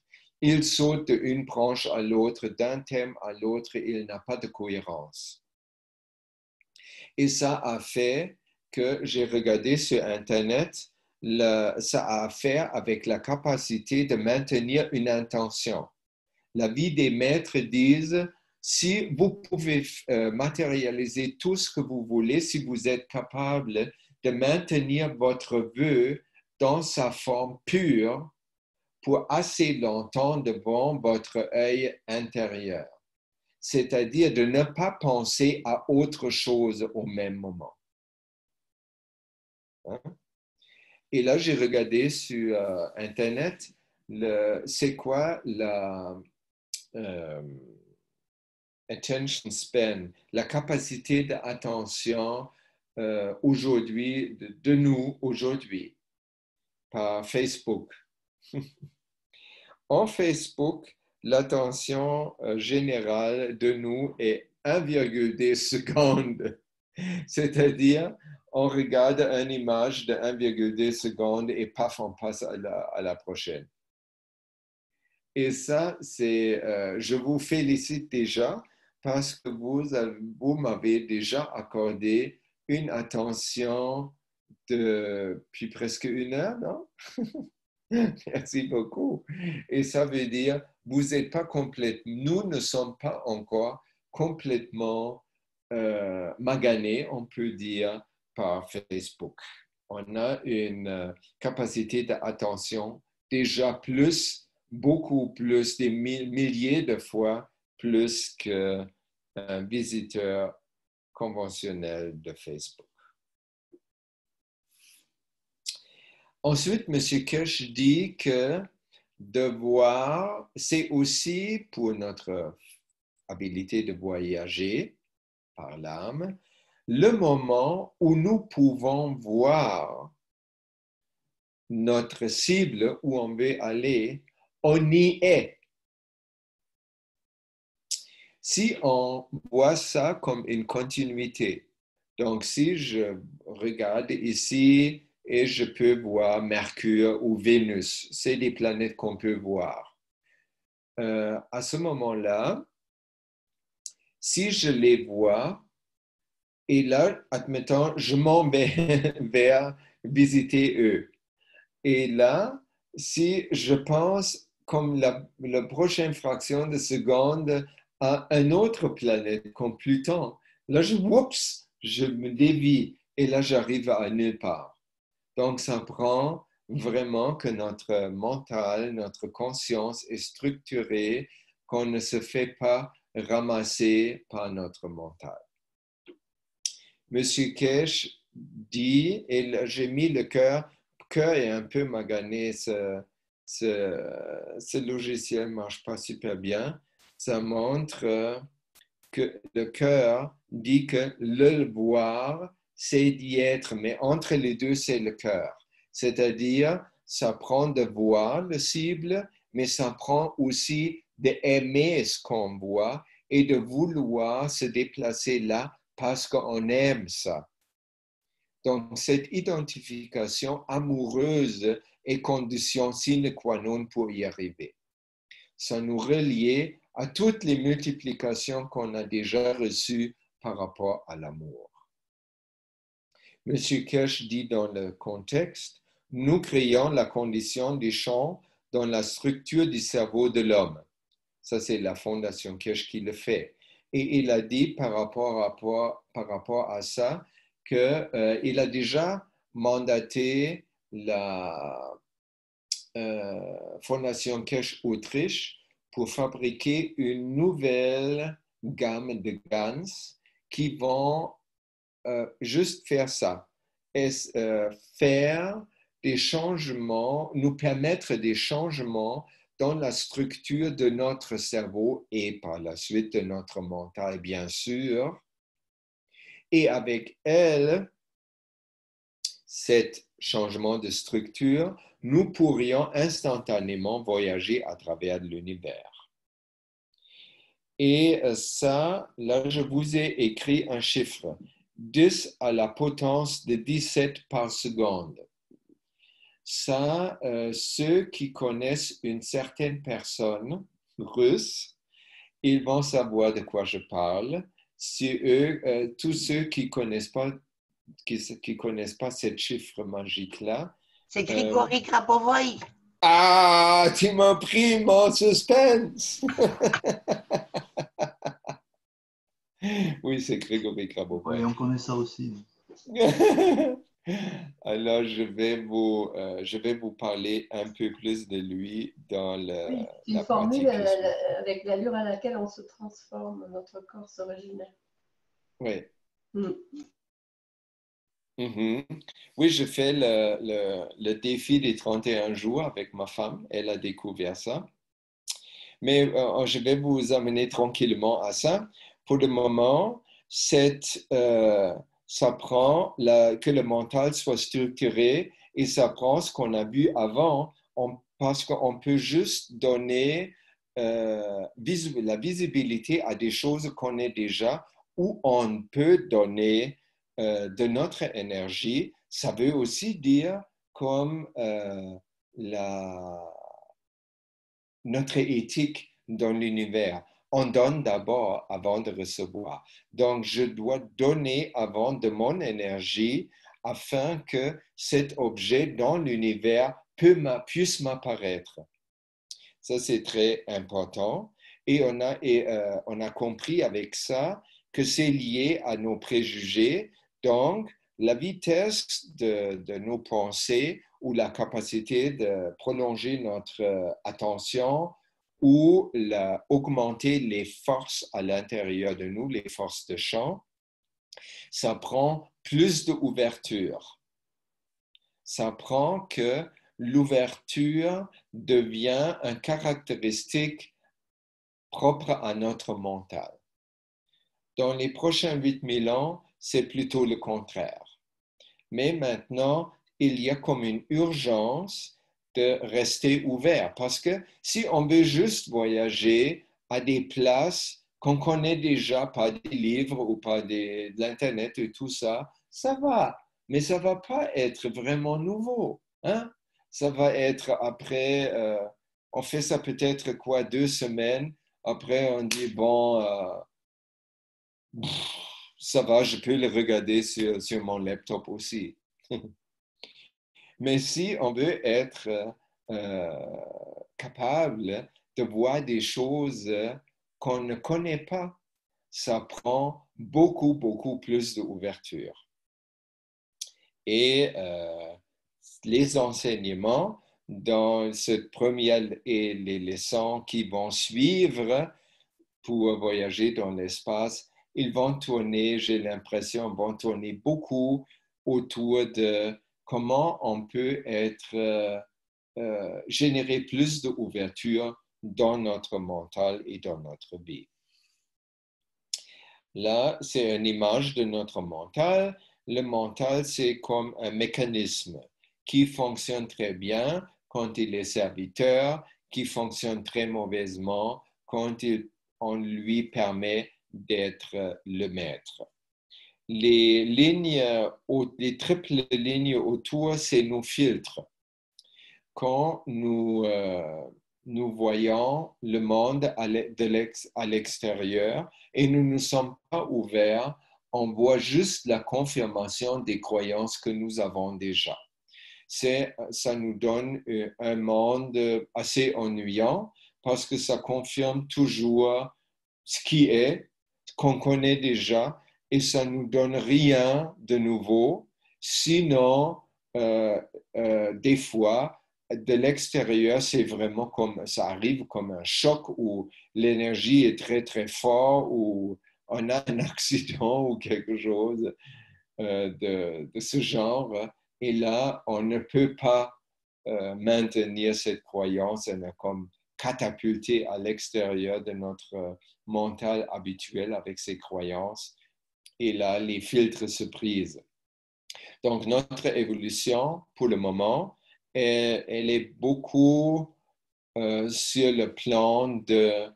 Il saute d'une branche à l'autre, d'un thème à l'autre, et il n'a pas de cohérence. Et ça a fait que j'ai regardé sur Internet, ça a à faire avec la capacité de maintenir une intention. La vie des maîtres disent, si vous pouvez matérialiser tout ce que vous voulez, si vous êtes capable de maintenir votre vœu dans sa forme pure pour assez longtemps devant votre œil intérieur, c'est-à-dire de ne pas penser à autre chose au même moment. Hein? Et là, j'ai regardé sur Internet, c'est quoi la attention span, la capacité d'attention aujourd'hui, de nous aujourd'hui, par Facebook. En Facebook, l'attention générale de nous est 1,2 secondes. C'est-à-dire, on regarde une image de 1,2 secondes et paf, on passe à la prochaine. Et ça, je vous félicite déjà parce que vous m'avez déjà accordé une attention depuis presque 1 heure, non? Merci beaucoup. Et ça veut dire, vous n'êtes pas nous ne sommes pas encore complètement maganés, on peut dire, par Facebook. On a une capacité d'attention déjà beaucoup plus, des milliers de fois plus qu'un visiteur conventionnel de Facebook. Ensuite, M. Kirsch dit que de voir, c'est aussi pour notre habilité de voyager par l'âme, le moment où nous pouvons voir notre cible, où on veut aller, on y est. Si on voit ça comme une continuité, donc si je regarde ici, et je peux voir Mercure ou Vénus. C'est des planètes qu'on peut voir. À ce moment-là, si je les vois, et là, admettons, je m'en vais vers visiter eux. Et là, si je pense comme la prochaine fraction de seconde à une autre planète comme Pluton, là, je me dévie et là, j'arrive à nulle part. Donc, ça prend vraiment que notre mental, notre conscience est structurée, qu'on ne se fait pas ramasser par notre mental. Monsieur Kesh dit, et j'ai mis le cœur est un peu magané, ce logiciel ne marche pas super bien. Ça montre que le cœur dit que le voir c'est d'y être, mais entre les deux, c'est le cœur. C'est-à-dire, ça prend de voir le cible, mais ça prend aussi d'aimer ce qu'on voit et de vouloir se déplacer là parce qu'on aime ça. Donc, cette identification amoureuse est condition sine qua non pour y arriver. Ça nous relie à toutes les multiplications qu'on a déjà reçues par rapport à l'amour. M. Kirsch dit dans le contexte, nous créons la condition des champs dans la structure du cerveau de l'homme. Ça, c'est la Fondation Kirsch qui le fait. Et il a dit par rapport à ça qu'il a déjà mandaté la Fondation Kirsch Autriche pour fabriquer une nouvelle gamme de GANs qui vont juste faire ça, faire des changements, nous permettre des changements dans la structure de notre cerveau et par la suite de notre mental, bien sûr. Et avec elle, cet changement de structure, nous pourrions instantanément voyager à travers l'univers. Et ça, là, je vous ai écrit un chiffre. 10 à la potence de 17 par seconde. Ça, ceux qui connaissent une certaine personne russe, ils vont savoir de quoi je parle. Si eux, tous ceux qui connaissent pas ce chiffre magique-là. C'est Grigory Grabovoï. Ah, tu m'as pris mon suspense! Oui, c'est Grigory Grabovoï. Oui, on connaît ça aussi. Alors, je vais vous parler un peu plus de lui dans Oui, la une formule pratique. avec l'allure à laquelle on se transforme, notre corps se régénère. Oui. Mm. Mm-hmm. Oui, je fais le défi des 31 jours avec ma femme. Elle a découvert ça. Mais je vais vous amener tranquillement à ça. Pour le moment, ça prend que le mental soit structuré et ça prend ce qu'on a vu avant parce qu'on peut juste donner la visibilité à des choses qu'on est déjà ou on peut donner de notre énergie. Ça veut aussi dire comme notre éthique dans l'univers. On donne d'abord avant de recevoir. Donc, je dois donner avant de mon énergie afin que cet objet dans l'univers puisse m'apparaître. Ça, c'est très important. Et on a compris avec ça que c'est lié à nos préjugés. Donc, la vitesse de nos pensées ou la capacité de prolonger notre attention ou augmenter les forces à l'intérieur de nous, les forces de champ, ça prend plus d'ouverture. Ça prend que l'ouverture devient une caractéristique propre à notre mental. Dans les prochains 8000 ans, c'est plutôt le contraire. Mais maintenant, il y a comme une urgence de rester ouvert parce que si on veut juste voyager à des places qu'on connaît déjà par des livres ou par de l'Internet et tout ça, ça va. Mais ça ne va pas être vraiment nouveau. Hein? Ça va être après, on fait ça peut-être 2 semaines. Après, on dit, bon, ça va, je peux le regarder sur mon laptop aussi. Mais si on veut être capable de voir des choses qu'on ne connaît pas, ça prend beaucoup, beaucoup plus d'ouverture. Et les enseignements dans cette première et les leçons qui vont suivre pour voyager dans l'espace, ils vont tourner, j'ai l'impression, vont tourner beaucoup autour de comment on peut générer plus d'ouverture dans notre mental et dans notre vie. Là, c'est une image de notre mental. le mental, c'est comme un mécanisme qui fonctionne très bien quand il est serviteur, qui fonctionne très mauvaisement quand on lui permet d'être le maître. Les triples lignes autour, c'est nos filtres. Quand nous voyons le monde à l'extérieur et nous ne sommes pas ouverts, on voit juste la confirmation des croyances que nous avons déjà. Ça nous donne un monde assez ennuyant parce que ça confirme toujours ce qui est, qu'on connaît déjà, et ça ne nous donne rien de nouveau, sinon des fois, de l'extérieur, c'est vraiment comme, ça arrive comme un choc où l'énergie est très très forte, où on a un accident ou quelque chose de ce genre. Et là, on ne peut pas maintenir cette croyance, on est comme catapulté à l'extérieur de notre mental habituel avec ces croyances. Et là, les filtres se brisent. Donc, notre évolution, pour le moment, elle est beaucoup sur le plan de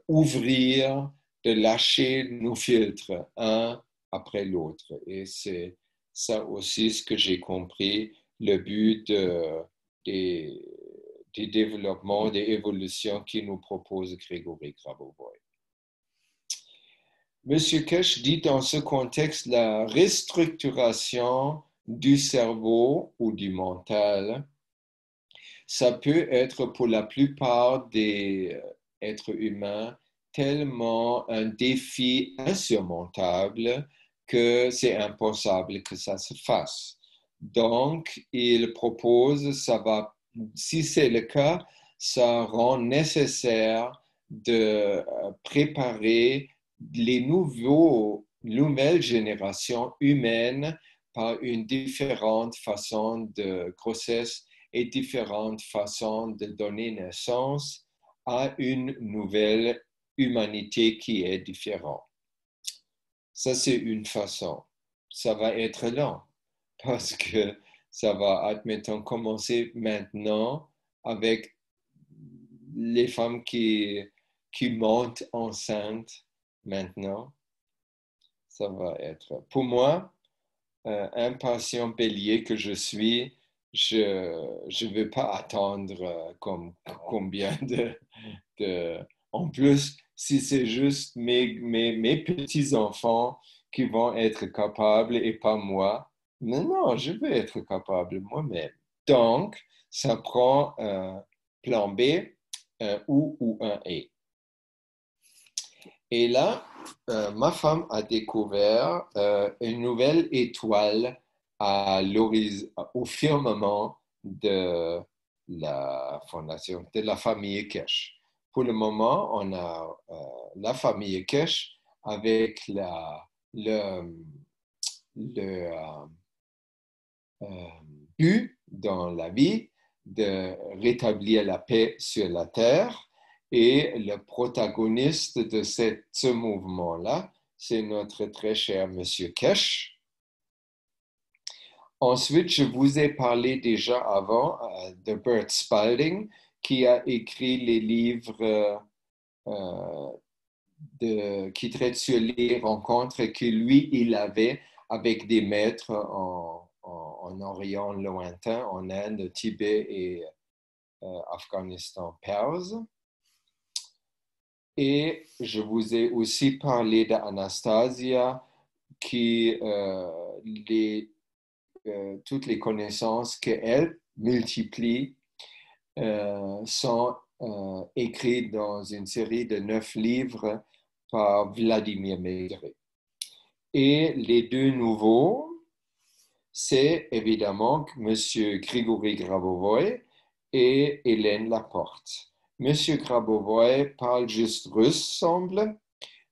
ouvrir, de lâcher nos filtres un après l'autre. Et c'est ça aussi ce que j'ai compris, le but des développements, des évolutions qui nous propose Grégory Grabovoi. Monsieur Kesh dit dans ce contexte la restructuration du cerveau ou du mental, ça peut être pour la plupart des êtres humains tellement un défi insurmontable que c'est impossible que ça se fasse. Donc, il propose, si c'est le cas, ça rend nécessaire de préparer les nouvelles générations humaines par une différente façon de grossesse et différentes façons de donner naissance à une nouvelle humanité qui est différente. Ça, c'est une façon. Ça va être lent parce que ça va, admettons, commencer maintenant avec les femmes qui montent enceintes maintenant. Ça va être, pour moi, un patient bélier que je suis, je ne veux pas attendre comme combien En plus, si c'est juste mes petits-enfants qui vont être capables et pas moi, non, je veux être capable moi-même. Donc, ça prend un plan B, un ou un et. Et là, ma femme a découvert une nouvelle étoile au firmament de la fondation, de la famille Kesh. Pour le moment, on a la famille Kesh avec le but dans la vie de rétablir la paix sur la terre. Et le protagoniste de ce mouvement-là, c'est notre très cher Monsieur Kesh. Ensuite, je vous ai parlé déjà avant de Bert Spalding, qui a écrit les livres qui traitent sur les rencontres que lui, il avait avec des maîtres en Orient lointain, en Inde, Tibet et Afghanistan, Perse. Et je vous ai aussi parlé d'Anastasia, qui toutes les connaissances qu'elle multiplie sont écrites dans une série de 9 livres par Vladimir Maigret. Et les deux nouveaux, c'est évidemment M. Grigory Grabovoi et Hélène Laporte. Monsieur Grabovoi parle juste russe, semble,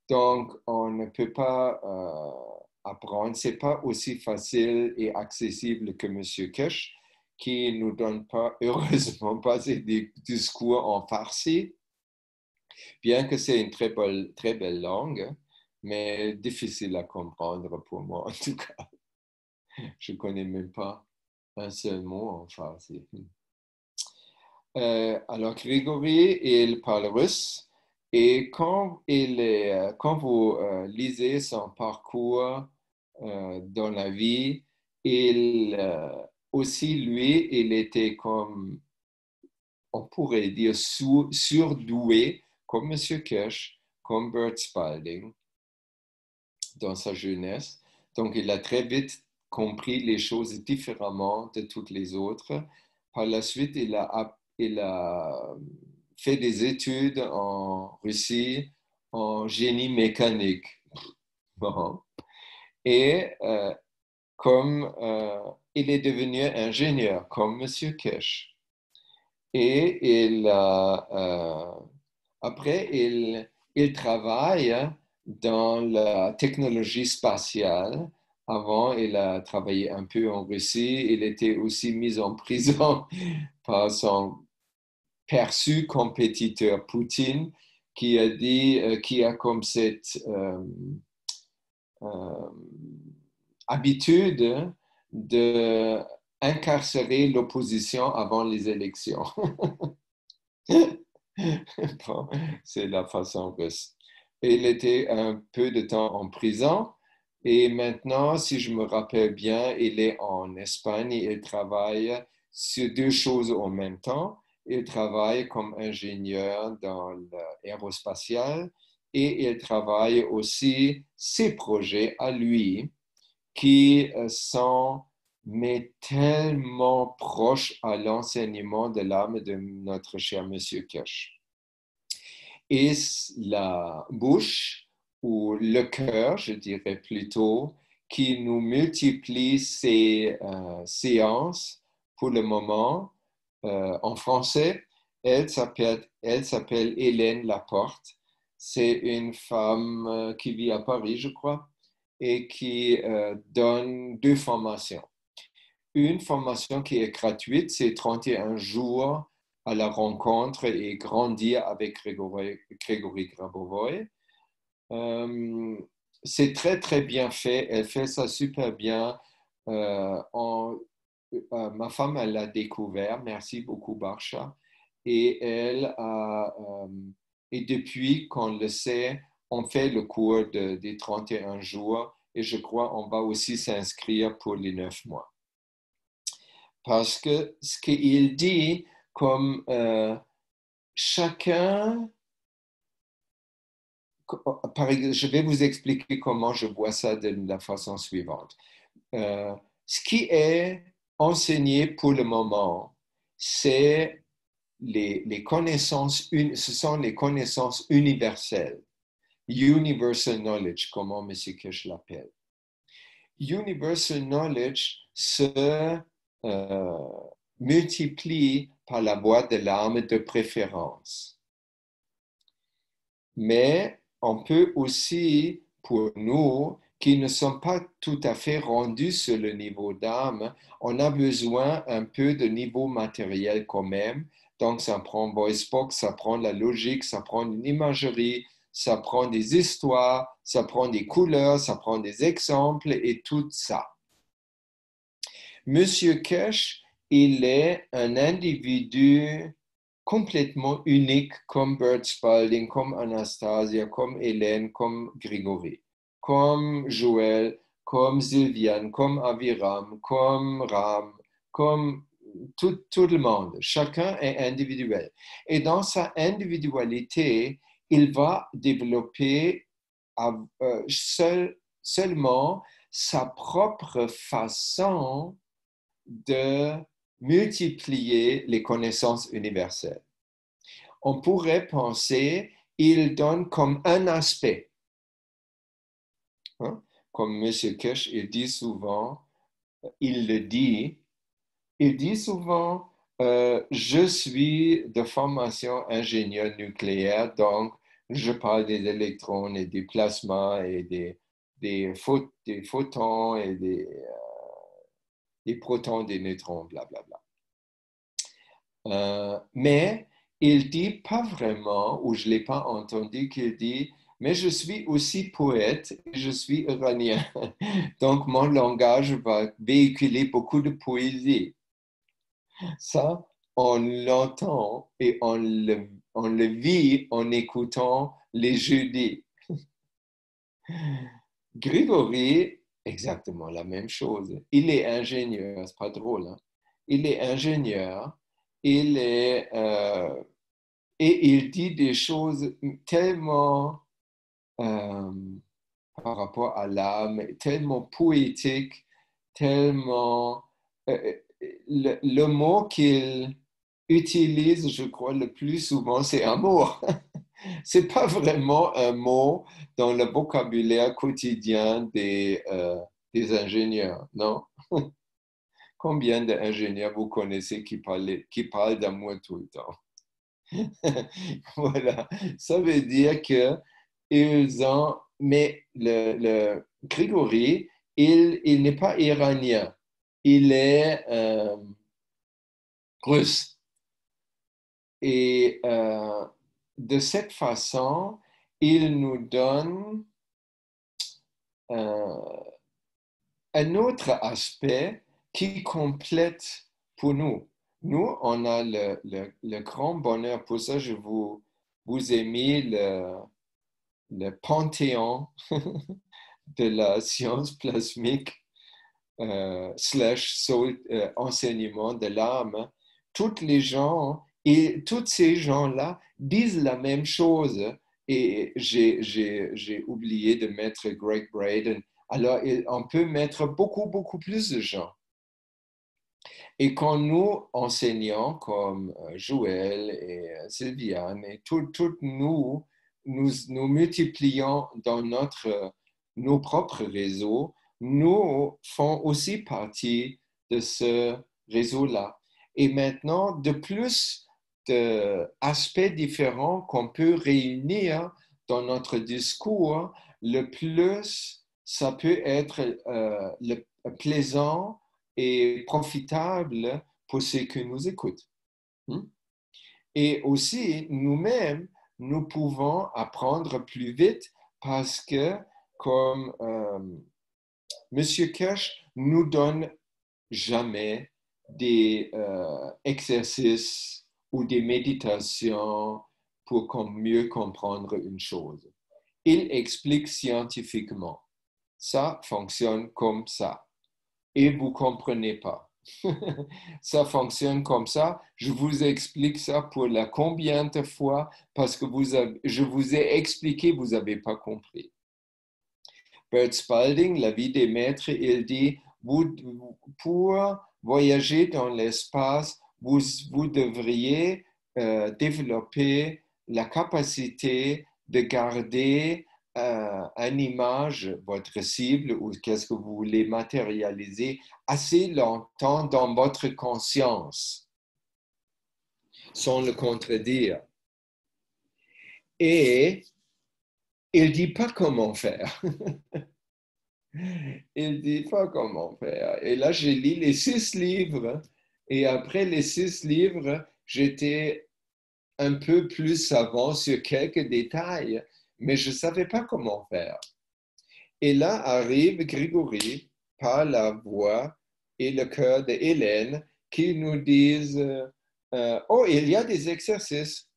donc on ne peut pas apprendre. Ce n'est pas aussi facile et accessible que Monsieur Kesh, qui ne nous donne pas, heureusement, pas ses discours en farsi, bien que c'est une très belle langue, mais difficile à comprendre pour moi en tout cas. Je ne connais même pas un seul mot en farsi. Alors, Grégory, il parle russe et quand vous lisez son parcours dans la vie, aussi, lui, il était comme, on pourrait dire, surdoué, comme M. Kesh, comme Bert Spalding, dans sa jeunesse. Donc, il a très vite compris les choses différemment de toutes les autres. Par la suite, il a fait des études en Russie en génie mécanique. Bon. Et comme il est devenu ingénieur, comme M. Kesh. Et après, il travaille dans la technologie spatiale. Avant, il a travaillé un peu en Russie. Il était aussi mis en prison par son perçu compétiteur Poutine, qui a comme cette habitude de incarcérer l'opposition avant les élections. Bon, c'est la façon russe. Il était un peu de temps en prison et maintenant, si je me rappelle bien, il est en Espagne et il travaille sur deux choses en même temps. Il travaille comme ingénieur dans l'aérospatial et il travaille aussi ses projets à lui qui sont mais tellement proches à l'enseignement de l'âme de notre cher Monsieur Kesh. Et la bouche ou le cœur, je dirais plutôt, qui nous multiplie ces séances pour le moment en français. Elle s'appelle Hélène Laporte. C'est une femme qui vit à Paris, je crois, et qui donne deux formations. Une formation qui est gratuite, c'est 31 jours à la rencontre et grandir avec Grégory Grabovoy. C'est très, très bien fait. Elle fait ça super bien. Ma femme, elle l'a découvert. Merci beaucoup, Barsha. Et et depuis qu'on le sait, on fait le cours des 31 jours et je crois qu'on va aussi s'inscrire pour les 9 mois. Parce que ce qu'il dit, comme chacun, je vais vous expliquer comment je vois ça de la façon suivante. Ce qui est enseigné pour le moment, c'est les connaissances, ce sont les connaissances universelles. Universal knowledge, comment M. Kesh l'appelle. Universal knowledge se multiplie par la voie de l'âme de préférence. Mais on peut aussi, pour nous, qui ne sommes pas tout à fait rendus sur le niveau d'âme, on a besoin un peu de niveau matériel quand même. Donc, ça prend VoiceBox, ça prend la logique, ça prend une imagerie, ça prend des histoires, ça prend des couleurs, ça prend des exemples et tout ça. Monsieur Kesh, il est un individu complètement unique comme Bert Spalding, comme Anastasia, comme Hélène, comme Grégory, comme Joël, comme Sylviane, comme Aviram, comme Ram, comme tout le monde. Chacun est individuel. Et dans sa individualité, il va développer seulement sa propre façon de multiplier les connaissances universelles. On pourrait penser qu'il donne comme un aspect. Hein? Comme M. Kesh, il dit souvent, il dit souvent, je suis de formation ingénieur nucléaire, donc je parle des électrons et des plasmas et des photons et des protons, des neutrons, blablabla. Mais il dit pas vraiment, ou je ne l'ai pas entendu qu'il dit mais je suis aussi poète et je suis iranien. Donc, mon langage va véhiculer beaucoup de poésie. Ça, on l'entend et on le vit en écoutant les jeudis. Grégory, exactement la même chose. Il est ingénieur, c'est pas drôle, hein? Il est ingénieur, et il dit des choses tellement par rapport à l'âme, tellement poétique, tellement... le mot qu'il utilise, je crois, le plus souvent, c'est amour. C'est pas vraiment un mot dans le vocabulaire quotidien des ingénieurs, non? Combien d'ingénieurs vous connaissez qui parlent d'amour tout le temps? Voilà, ça veut dire que ils ont, mais le Grégory, il n'est pas iranien, il est russe. Et de cette façon, il nous donne un autre aspect qui complète pour nous. Nous, on a le grand bonheur, pour ça je vous ai mis le panthéon de la science plasmique / enseignement de l'âme. Toutes les gens et tous ces gens-là disent la même chose. Et j'ai oublié de mettre Greg Braden. Alors, on peut mettre beaucoup plus de gens. Et quand nous, enseignants comme Joël et Sylviane, et toutes nous multiplions dans nos propres réseaux, nous faisons aussi partie de ce réseau-là. Et maintenant, de plus d'aspects différents qu'on peut réunir dans notre discours, le plus ça peut être plaisant et profitable pour ceux qui nous écoutent. Et aussi, nous-mêmes, nous pouvons apprendre plus vite parce que, comme M. Kirsch nous donne jamais des exercices ou des méditations pour mieux comprendre une chose. Il explique scientifiquement. Ça fonctionne comme ça. Et vous ne comprenez pas. Ça fonctionne comme ça. Je vous explique ça pour la combienième fois parce que je vous ai expliqué, vous n'avez pas compris. Bert Spalding, La vie des maîtres, il dit, pour voyager dans l'espace, vous devriez développer la capacité de garder une image, votre cible, ou qu'est-ce que vous voulez matérialiser, assez longtemps dans votre conscience, sans le contredire. Et il ne dit pas comment faire. Il ne dit pas comment faire. Et là, j'ai lu les 6 livres, et après les 6 livres, j'étais un peu plus savant sur quelques détails, mais je ne savais pas comment faire. Et là arrive Grégory par la voix et le cœur de Hélène qui nous disent oh, il y a des exercices.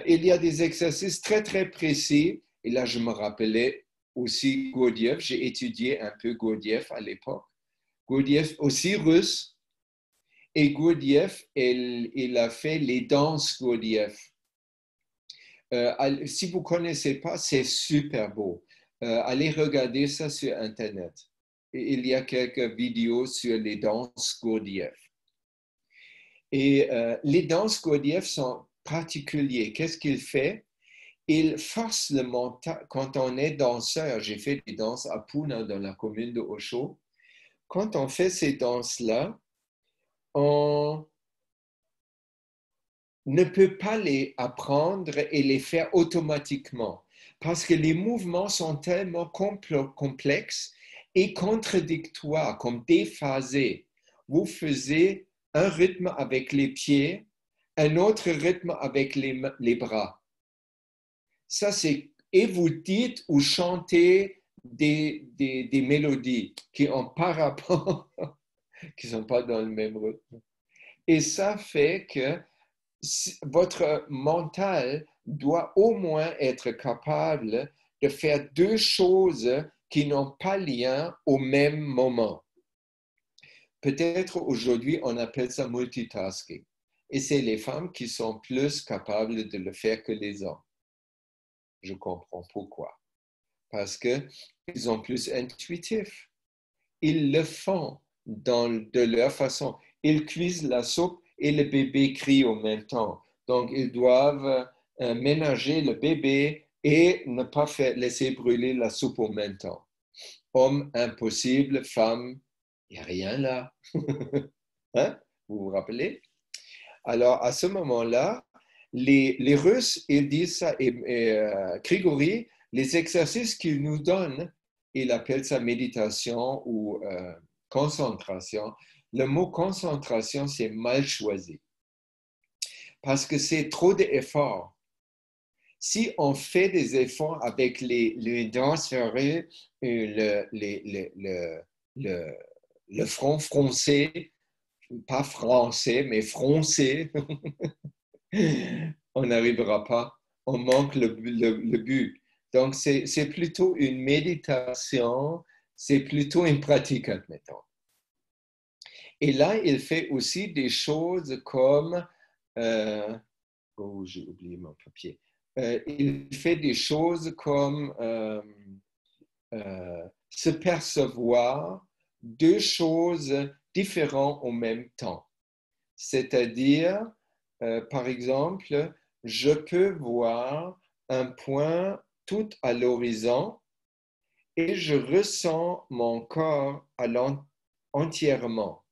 Il y a des exercices très, très précis. Et là, je me rappelais aussi Gurdjieff. J'ai étudié un peu Gurdjieff à l'époque. Gurdjieff aussi russe. Et Gurdjieff, il a fait les danses Gurdjieff. Si vous ne connaissez pas, c'est super beau. Allez regarder ça sur Internet. Il y a quelques vidéos sur les danses Gurdjieff. Et les danses Gurdjieff sont particulières. Qu'est-ce qu'il fait? Il force le mental. Quand on est danseur, j'ai fait des danses à Pune dans la commune de Osho. Quand on fait ces danses-là, on ne peut pas les apprendre et les faire automatiquement parce que les mouvements sont tellement complexes et contradictoires, comme déphasés. Vous faisiez un rythme avec les pieds, un autre rythme avec les bras. Ça, c'est et vous dites ou chantez des mélodies qui ont par rapport, qui ne sont pas dans le même rythme. Et ça fait que votre mental doit au moins être capable de faire deux choses qui n'ont pas lien au même moment. Peut-être aujourd'hui, on appelle ça multitasking. Et c'est les femmes qui sont plus capables de le faire que les hommes. Je comprends pourquoi. Parce qu'ils sont plus intuitifs. Ils le font de leur façon. Ils cuisent la soupe et le bébé crie en même temps. Donc, ils doivent ménager le bébé et ne pas laisser brûler la soupe en même temps. Homme, impossible. Femme, il n'y a rien là. Hein? Vous vous rappelez? Alors, à ce moment-là, les Russes, ils disent ça, et Grigori, les exercices qu'il nous donne, il appelle ça méditation ou concentration. Le mot concentration, c'est mal choisi parce que c'est trop d'efforts. Si on fait des efforts avec les dents serrées, le front froncé, pas français, mais froncé, on n'arrivera pas. On manque le but. Donc, c'est plutôt une méditation, c'est plutôt une pratique, admettons. Et là, il fait aussi des choses comme... oh, j'ai oublié mon papier. Il fait des choses comme se percevoir deux choses différentes en même temps. C'est-à-dire, par exemple, je peux voir un point tout à l'horizon et je ressens mon corps entièrement,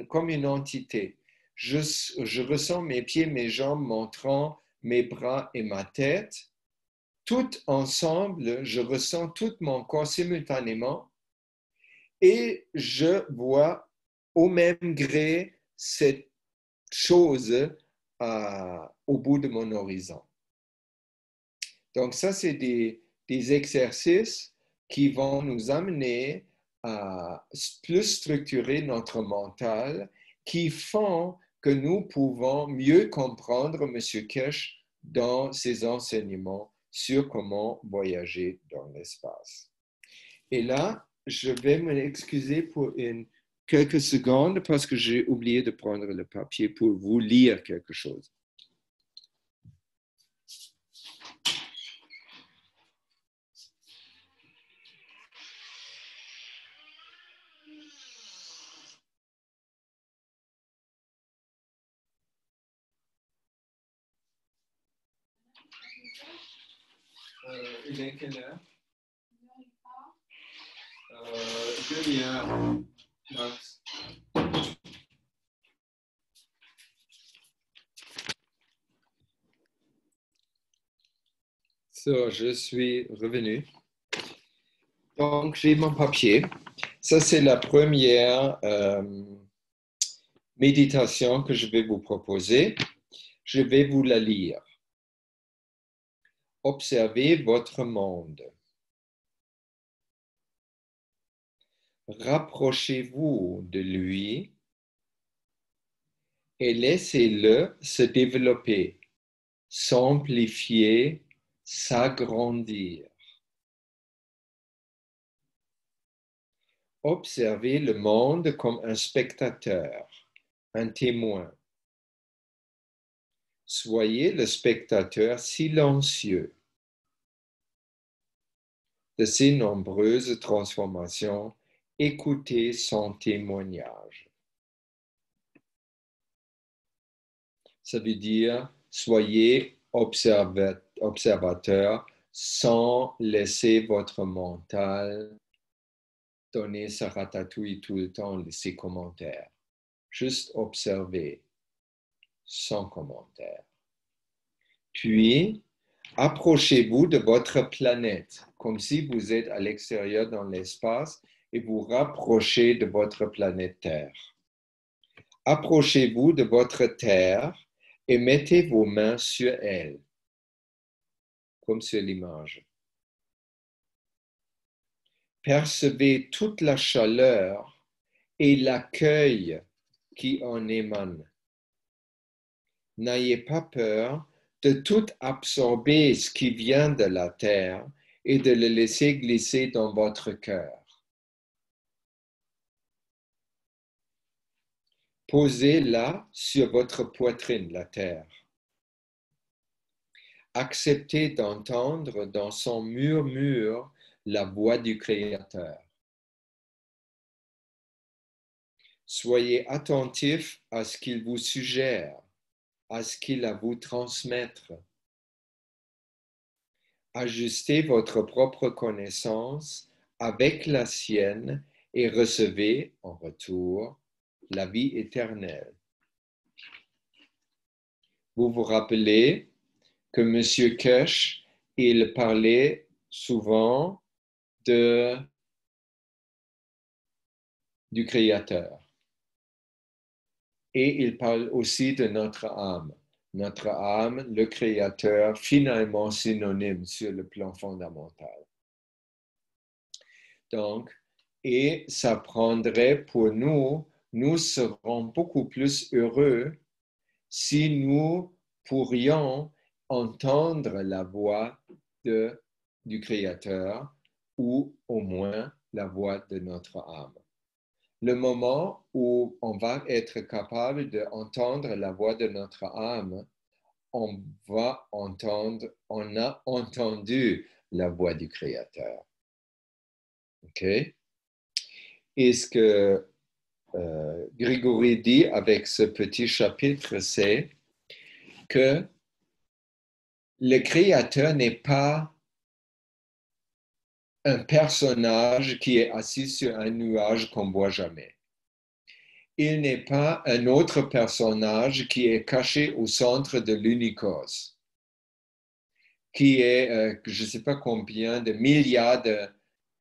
comme une entité. Je ressens mes pieds, mes jambes, mon tronc, mes bras et ma tête. Tout ensemble, je ressens tout mon corps simultanément et je vois au même gré cette chose au bout de mon horizon. Donc ça, c'est des exercices qui vont nous amener à plus structurer notre mental, qui font que nous pouvons mieux comprendre M. Kesh dans ses enseignements sur comment voyager dans l'espace. Et là, je vais m'excuser pour quelques secondes parce que j'ai oublié de prendre le papier pour vous lire quelque chose. Il est quelle heure? 2h, max. So, je suis revenu. Donc, j'ai mon papier. Ça, c'est la première méditation que je vais vous proposer. Je vais vous la lire. Observez votre monde. Rapprochez-vous de lui et laissez-le se développer, s'amplifier, s'agrandir. Observez le monde comme un spectateur, un témoin. Soyez le spectateur silencieux de ces nombreuses transformations. Écoutez son témoignage. Ça veut dire, soyez observateur sans laisser votre mental donner sa ratatouille tout le temps, ses commentaires. Juste observer sans commentaire. Puis, approchez-vous de votre planète, comme si vous êtes à l'extérieur dans l'espace et vous rapprochez de votre planète Terre. Approchez-vous de votre Terre et mettez vos mains sur elle, comme sur l'image. Percevez toute la chaleur et l'accueil qui en émane. N'ayez pas peur de tout absorber ce qui vient de la terre et de le laisser glisser dans votre cœur. Posez-la sur votre poitrine, la terre. Acceptez d'entendre dans son murmure la voix du Créateur. Soyez attentifs à ce qu'il vous suggère, à ce qu'il a à vous transmettre. Ajustez votre propre connaissance avec la sienne et recevez en retour la vie éternelle. Vous vous rappelez que M. Kesh, il parlait souvent du Créateur. Et il parle aussi de notre âme. Notre âme, le Créateur, finalement synonyme sur le plan fondamental. Donc, et ça prendrait pour nous, nous serons beaucoup plus heureux si nous pourrions entendre la voix du Créateur ou au moins la voix de notre âme. Le moment où on va être capable d'entendre la voix de notre âme, on a entendu la voix du Créateur. OK? Et ce que Grégory dit avec ce petit chapitre, c'est que le Créateur n'est pas un personnage qui est assis sur un nuage qu'on ne voit jamais. Il n'est pas un autre personnage qui est caché au centre de l'unicos, qui est, je ne sais pas combien de milliards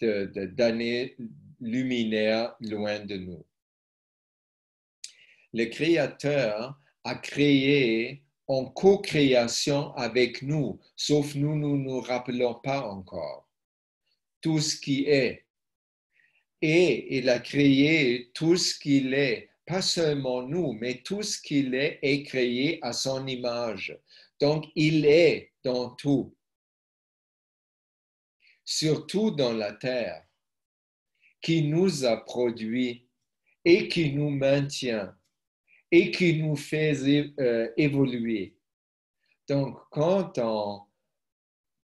d'années luminaires loin de nous. Le Créateur a créé en co-création avec nous, sauf nous ne nous rappelons pas encore tout ce qui est. Et il a créé tout ce qu'il est, pas seulement nous, mais tout ce qu'il est créé à son image. Donc, il est dans tout, surtout dans la terre, qui nous a produits et qui nous maintient et qui nous fait évoluer. Donc, quand on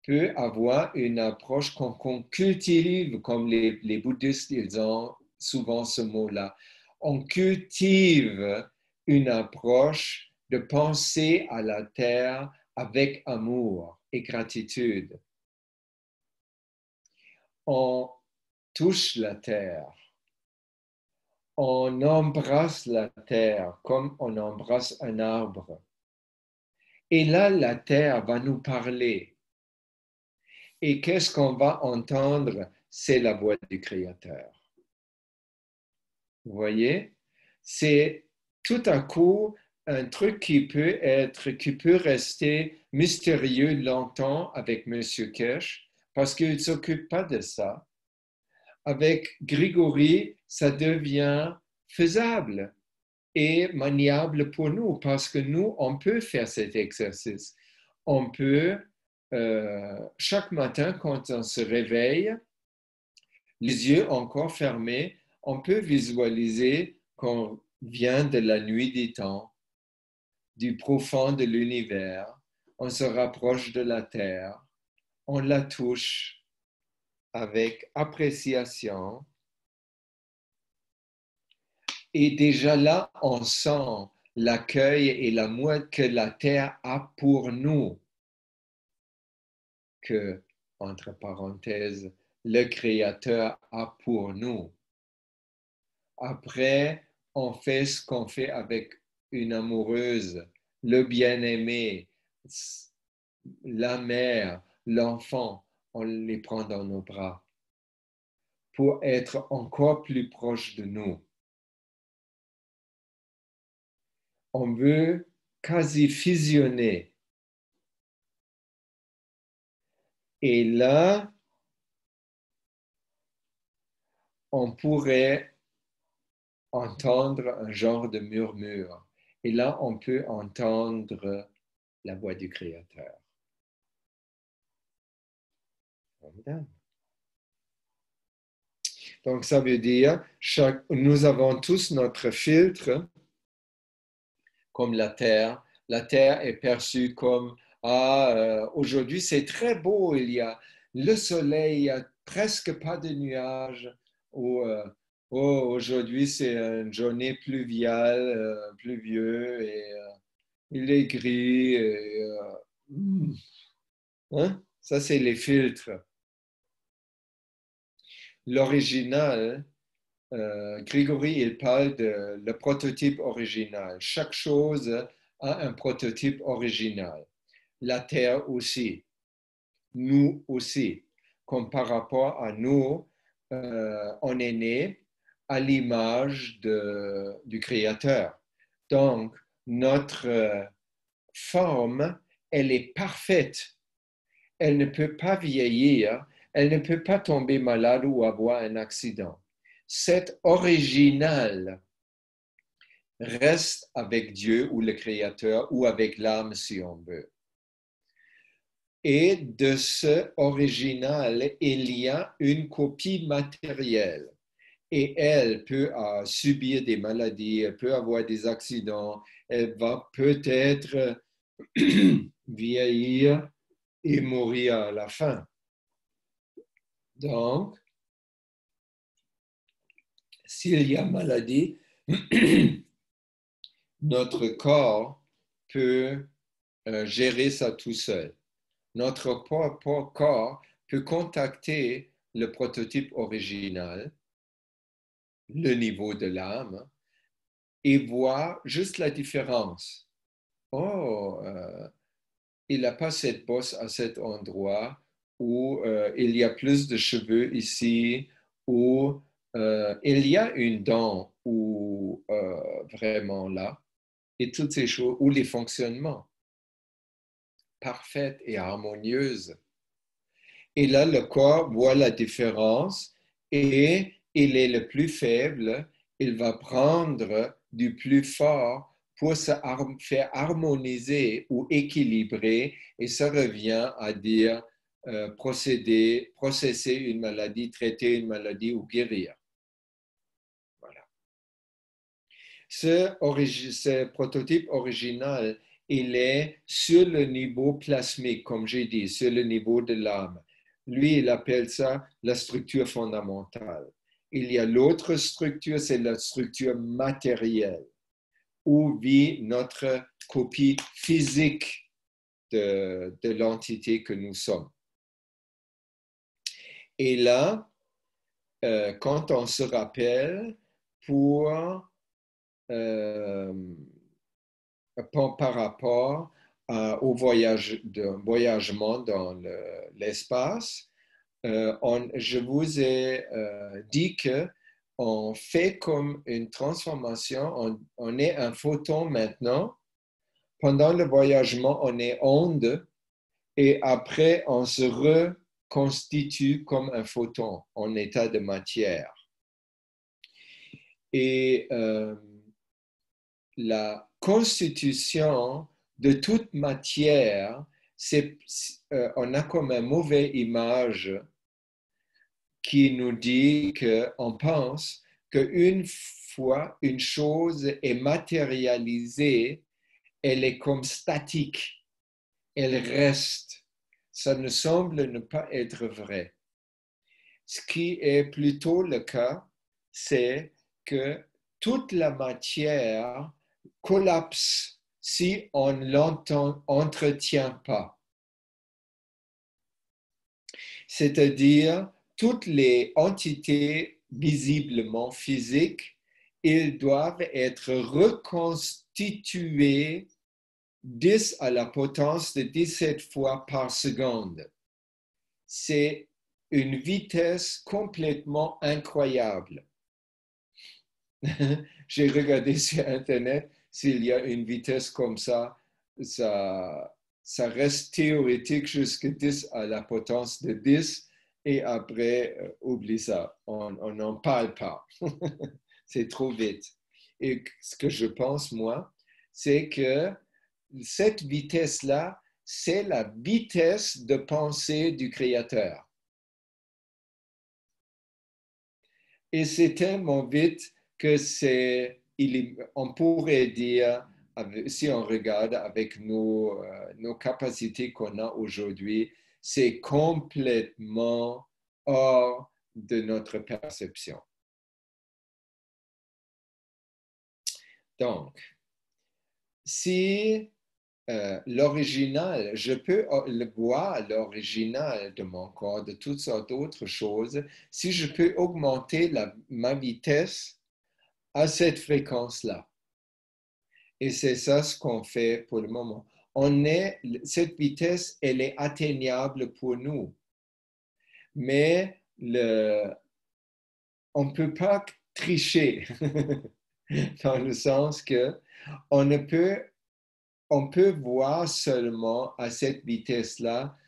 peut avoir une approche qu'on cultive, comme les bouddhistes, ils ont souvent ce mot-là, on cultive une approche de penser à la terre avec amour et gratitude. On touche la terre, on embrasse la terre comme on embrasse un arbre. Et là, la terre va nous parler. Et qu'est-ce qu'on va entendre? C'est la voix du Créateur. Vous voyez? C'est tout à coup un truc qui peut rester mystérieux longtemps avec M. Kesh, parce qu'il ne s'occupe pas de ça. Avec Grégory, ça devient faisable et maniable pour nous, parce que nous, on peut faire cet exercice. On peut, chaque matin, quand on se réveille, les yeux encore fermés, on peut visualiser qu'on vient de la nuit des temps, du profond de l'univers, on se rapproche de la terre, on la touche avec appréciation. Et déjà là, on sent l'accueil et l'amour que la terre a pour nous, que, entre parenthèses, le Créateur a pour nous. Après, on fait ce qu'on fait avec une amoureuse, le bien-aimé, la mère, l'enfant, on les prend dans nos bras pour être encore plus proche de nous. On veut quasi fusionner. Et là, on pourrait entendre un genre de murmure. Et là, on peut entendre la voix du Créateur. Formidable. Donc, ça veut dire, nous avons tous notre filtre, comme la Terre. La Terre est perçue comme, aujourd'hui c'est très beau, il y a le soleil, il n'y a presque pas de nuages. Ou, aujourd'hui c'est une journée pluviale, pluvieux, et il est gris. Hein? Ça, c'est les filtres. L'original, Grégory, il parle de le prototype original. Chaque chose a un prototype original. La Terre aussi. Nous aussi. Comme par rapport à nous, on est né à l'image du Créateur. Donc, notre forme, elle est parfaite. Elle ne peut pas vieillir, elle ne peut pas tomber malade ou avoir un accident. Cet original reste avec Dieu ou le Créateur ou avec l'âme si on veut. Et de ce original, il y a une copie matérielle. Et elle peut subir des maladies, elle peut avoir des accidents, elle va peut-être vieillir et mourir à la fin. Donc, s'il y a maladie, notre corps peut gérer ça tout seul. Notre corps peut contacter le prototype original, le niveau de l'âme, et voir juste la différence. Oh, il n'a pas cette bosse à cet endroit, ou il y a plus de cheveux ici, ou il y a une dent, ou vraiment là, et toutes ces choses, ou les fonctionnements parfaits et harmonieuses. Et là, le corps voit la différence et il est le plus faible, il va prendre du plus fort pour se faire harmoniser ou équilibrer, et ça revient à dire processer une maladie, traiter une maladie ou guérir. Voilà. Ce prototype original, il est sur le niveau plasmique, comme j'ai dit, sur le niveau de l'âme. Lui, il appelle ça la structure fondamentale. Il y a l'autre structure, c'est la structure matérielle, où vit notre copie physique de l'entité que nous sommes. Et là, quand on se rappelle par rapport au voyagement dans l'espace, je vous ai dit qu'on fait comme une transformation, on est un photon maintenant. Pendant le voyagement, on est onde et après, on se reconstitue comme un photon en état de matière. Et la constitution de toute matière, on a comme une mauvaise image qui nous dit qu'on pense qu'une fois une chose est matérialisée, elle est comme statique, elle reste. Ça ne semble ne pas être vrai. Ce qui est plutôt le cas, c'est que toute la matière collapse si on ne l'entretient pas. C'est-à-dire, toutes les entités visiblement physiques, ils doivent être reconstituées 10 à la potence de 17 fois par seconde. C'est une vitesse complètement incroyable. J'ai regardé sur Internet, s'il y a une vitesse comme ça reste théorétique jusqu'à 10 à la potence de 10, et après, oublie ça, on n'en parle pas. C'est trop vite. Et ce que je pense, moi, c'est que cette vitesse-là, c'est la vitesse de pensée du Créateur. Et c'est tellement vite que on pourrait dire, si on regarde avec nos capacités qu'on a aujourd'hui, c'est complètement hors de notre perception. Donc, si l'original, je peux le voir, l'original de mon corps, de toutes sortes d'autres choses, si je peux augmenter ma vitesse à cette fréquence-là. Et c'est ça ce qu'on fait pour le moment. Cette vitesse, elle est atteignable pour nous. Mais on ne peut pas tricher dans le sens que on peut voir seulement à cette vitesse-là,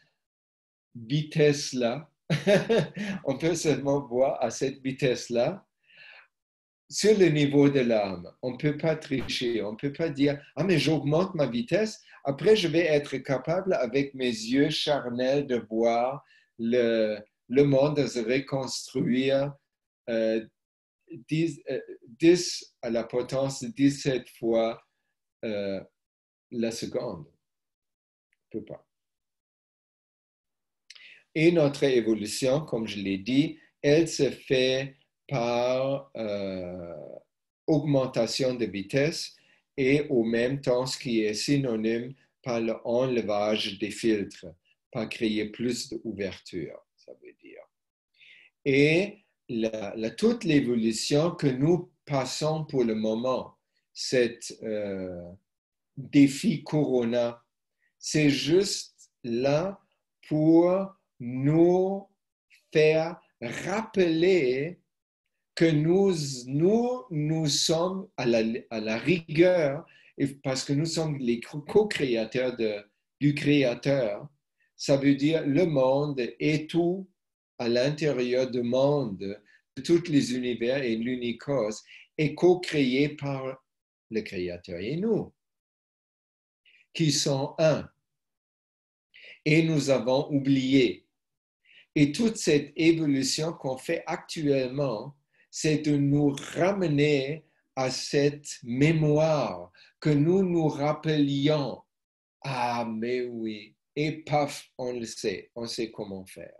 on peut seulement voir à cette vitesse-là sur le niveau de l'âme. On ne peut pas tricher, on ne peut pas dire « Ah, mais j'augmente ma vitesse, après je vais être capable avec mes yeux charnels de voir le monde se reconstruire 10 à la potence de 17 fois la seconde. » On ne peut pas. Et notre évolution, comme je l'ai dit, elle se fait par augmentation de vitesse et au même temps, ce qui est synonyme par l'enlevage des filtres, par créer plus d'ouverture, ça veut dire. Et toute l'évolution que nous passons pour le moment, cet défi Corona, c'est juste là pour nous faire rappeler que nous sommes à la rigueur, parce que nous sommes les co-créateurs du Créateur. Ça veut dire le monde et tout à l'intérieur du monde, de tous les univers et l'unicosme, est co-créé par le Créateur et nous, qui sont un. Et nous avons oublié. Et toute cette évolution qu'on fait actuellement, c'est de nous ramener à cette mémoire, que nous nous rappelions. Ah, mais oui. Et paf, on sait comment faire.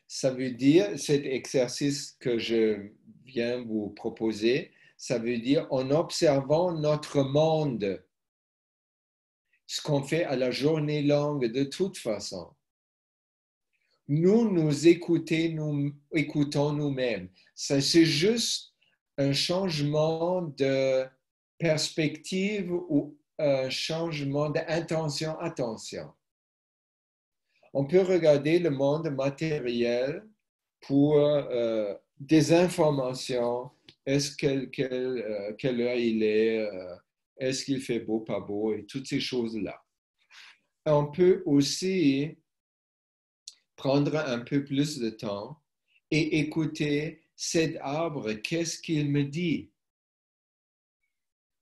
Ça veut dire, cet exercice que je viens vous proposer, ça veut dire en observant notre monde, ce qu'on fait à la journée longue de toute façon. Nous écoutons nous-mêmes. C'est juste un changement de perspective ou un changement d'intention. Attention. On peut regarder le monde matériel pour des informations. Est-ce quelle heure il est? Est-ce qu'il fait beau, pas beau? Et toutes ces choses-là. On peut aussi prendre un peu plus de temps et écouter cet arbre, qu'est-ce qu'il me dit?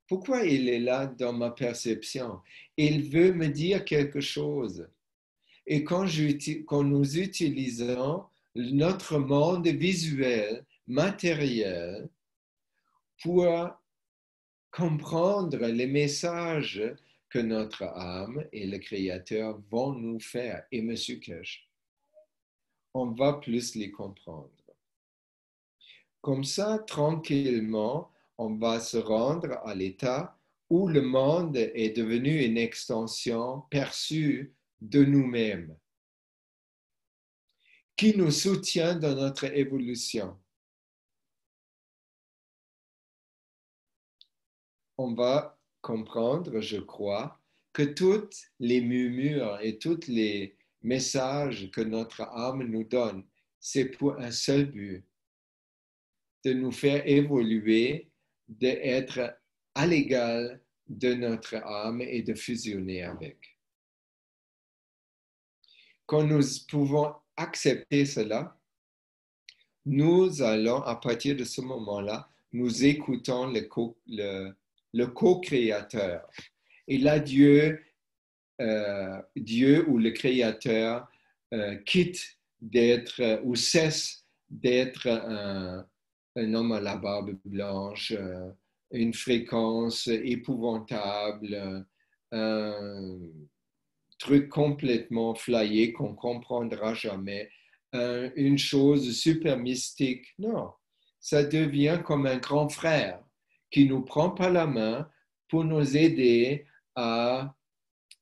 Pourquoi il est là dans ma perception? Il veut me dire quelque chose. Et quand nous utilisons notre monde visuel, matériel, pour comprendre les messages que notre âme et le Créateur vont nous faire, et M. Kesh, on va plus les comprendre. Comme ça, tranquillement, on va se rendre à l'état où le monde est devenu une extension perçue de nous-mêmes, qui nous soutient dans notre évolution. On va comprendre, je crois, que toutes les murmures et tous les messages que notre âme nous donne, c'est pour un seul but, de nous faire évoluer, d'être à l'égal de notre âme et de fusionner avec. quand nous pouvons accepter cela, nous allons, à partir de ce moment-là, nous écoutons le co-créateur. Et là, Dieu ou le Créateur quitte d'être ou cesse d'être un homme à la barbe blanche, une fréquence épouvantable, un truc complètement flyé qu'on ne comprendra jamais, une chose super mystique. Non, ça devient comme un grand frère qui nous prend par la main pour nous aider à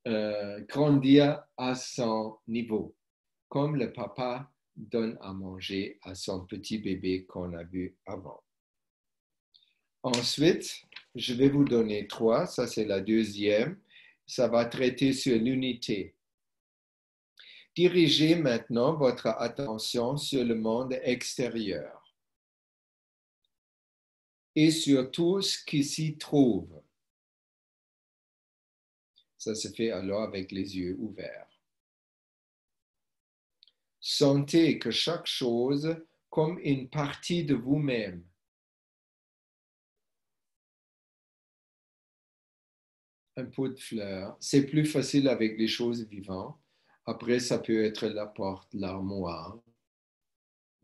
grandir à son niveau, comme le papa donne à manger à son petit bébé qu'on a vu avant. Ensuite, je vais vous donner 3, ça c'est la deuxième, ça va traiter sur l'unité. Dirigez maintenant votre attention sur le monde extérieur et sur tout ce qui s'y trouve. Ça se fait alors avec les yeux ouverts. Sentez que chaque chose comme une partie de vous-même. Un pot de fleurs, c'est plus facile avec les choses vivantes. Après, ça peut être la porte, l'armoire.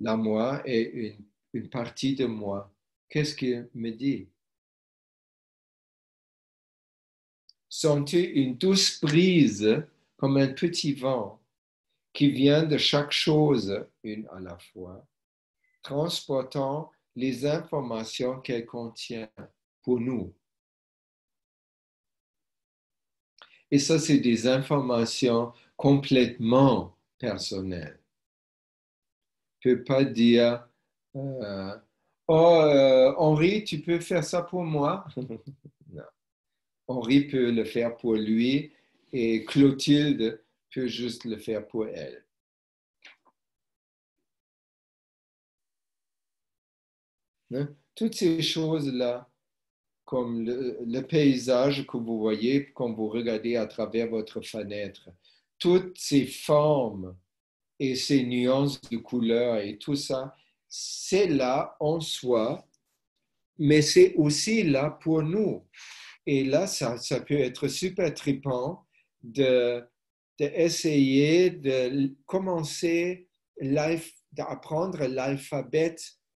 L'armoire est une partie de moi. Qu'est-ce qu'il me dit? Sentez une douce brise comme un petit vent qui vient de chaque chose, une à la fois, transportant les informations qu'elle contient pour nous. Et ça, c'est des informations complètement personnelles. Je ne peux pas dire Henri, tu peux faire ça pour moi? Non. Henri peut le faire pour lui et Clotilde peut juste le faire pour elle. Hein? Toutes ces choses-là, comme le paysage que vous voyez quand vous regardez à travers votre fenêtre, toutes ces formes et ces nuances de couleurs et tout ça, c'est là en soi, mais c'est aussi là pour nous. Et là, ça peut être super trippant d'essayer de commencer d'apprendre l'alphabet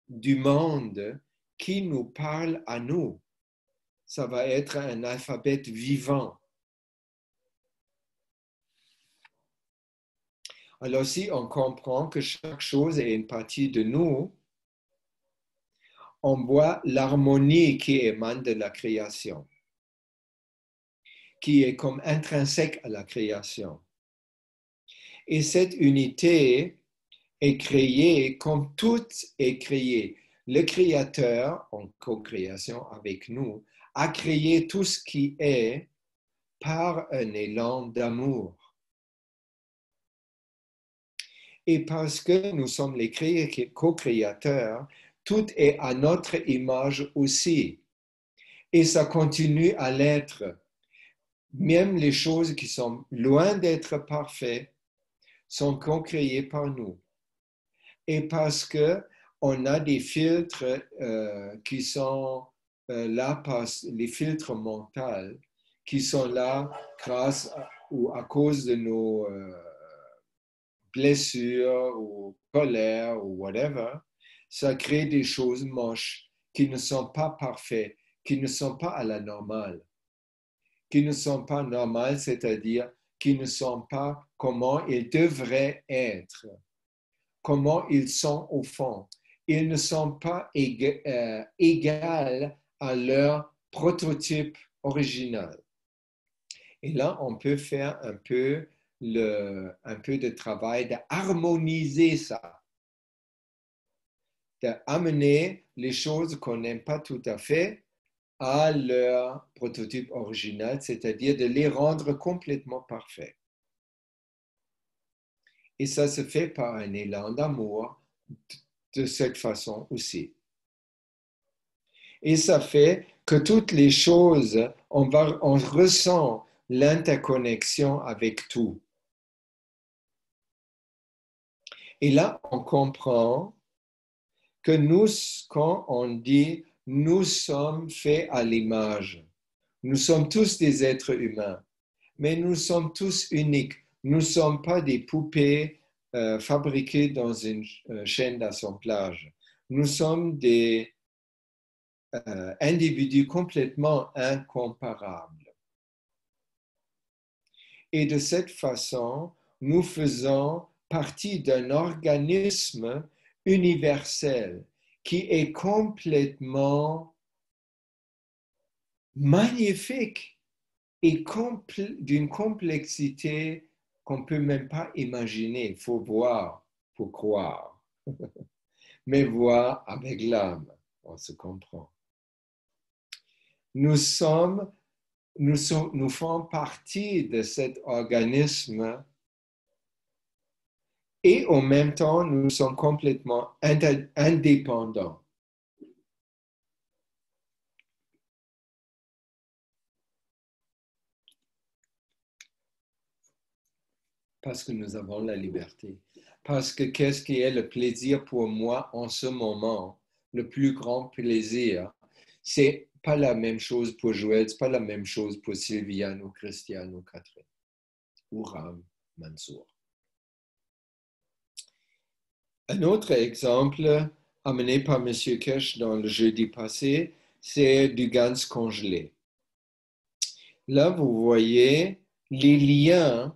du monde qui nous parle à nous. Ça va être un alphabet vivant. Alors, si on comprend que chaque chose est une partie de nous, on voit l'harmonie qui émane de la création, qui est comme intrinsèque à la création. Et cette unité est créée comme tout est créé. Le Créateur, en co-création avec nous, a créé tout ce qui est par un élan d'amour. Et parce que nous sommes les co-créateurs, tout est à notre image aussi. Et ça continue à l'être. Même les choses qui sont loin d'être parfaites sont co-créées par nous. Et parce qu'on a des filtres qui sont là par les filtres mentaux, qui sont là grâce ou à cause de nos blessures ou colère ou whatever, ça crée des choses moches qui ne sont pas parfaites, qui ne sont pas à la normale, qui ne sont pas normales, c'est-à-dire qui ne sont pas comment ils devraient être, comment ils sont au fond. Ils ne sont pas égales à leur prototype original. Et là, on peut faire un peu de travail d'harmoniser ça, d'amener les choses qu'on n'aime pas tout à fait à leur prototype original, c'est-à-dire de les rendre complètement parfaits. Et ça se fait par un élan d'amour de cette façon aussi. Et ça fait que toutes les choses, on ressent l'interconnexion avec tout. Et là, on comprend que nous, quand on dit « nous sommes faits à l'image », nous sommes tous des êtres humains, mais nous sommes tous uniques. Nous ne sommes pas des poupées fabriquées dans une chaîne d'assemblage. Nous sommes des individus complètement incomparables. Et de cette façon, nous faisons partie d'un organisme universel qui est complètement magnifique et d'une complexité qu'on ne peut même pas imaginer. Il faut voir pour croire, mais voir avec l'âme, on se comprend. Nous faisons partie de cet organisme et en même temps, nous sommes complètement indépendants. Parce que nous avons la liberté. Parce que qu'est-ce qui est le plaisir pour moi en ce moment? Le plus grand plaisir, c'est pas la même chose pour Joël, c'est pas la même chose pour Sylviane ou Christiane ou Catherine ou Ram, Mansour. Un autre exemple amené par M. Kesh dans le jeudi passé, c'est du Gans congelé. Là, vous voyez les liens.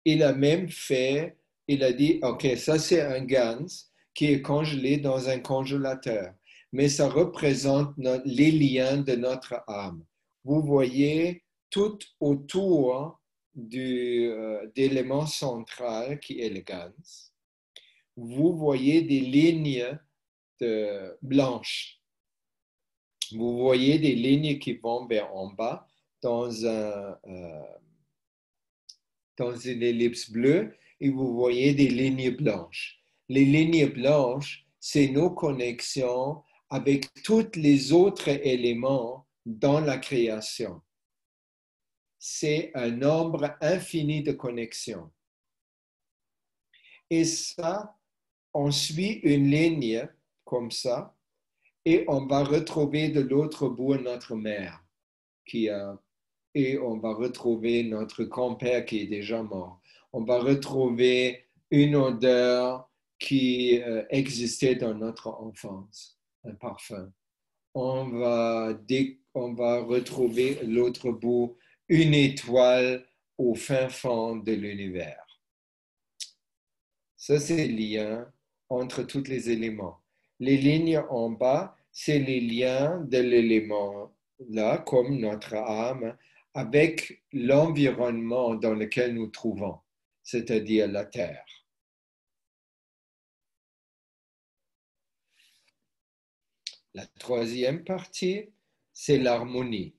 Il a même fait, il a dit, OK, ça c'est un Gans qui est congelé dans un congélateur, mais ça représente les liens de notre âme. Vous voyez tout autour d'élément central qui est le Gans. Vous voyez des lignes blanches. Vous voyez des lignes qui vont vers en bas dans une ellipse bleue et vous voyez des lignes blanches. Les lignes blanches, c'est nos connexions avec tous les autres éléments dans la création. C'est un nombre infini de connexions. Et ça, on suit une ligne comme ça et on va retrouver de l'autre bout notre mère et on va retrouver notre grand-père qui est déjà mort. On va retrouver une odeur qui existait dans notre enfance, un parfum. On va retrouver l'autre bout, une étoile au fin fond de l'univers. Ça, c'est le lien entre tous les éléments. Les lignes en bas, c'est les liens de l'élément là, comme notre âme, avec l'environnement dans lequel nous trouvons, c'est-à-dire la Terre. La troisième partie, c'est l'harmonie.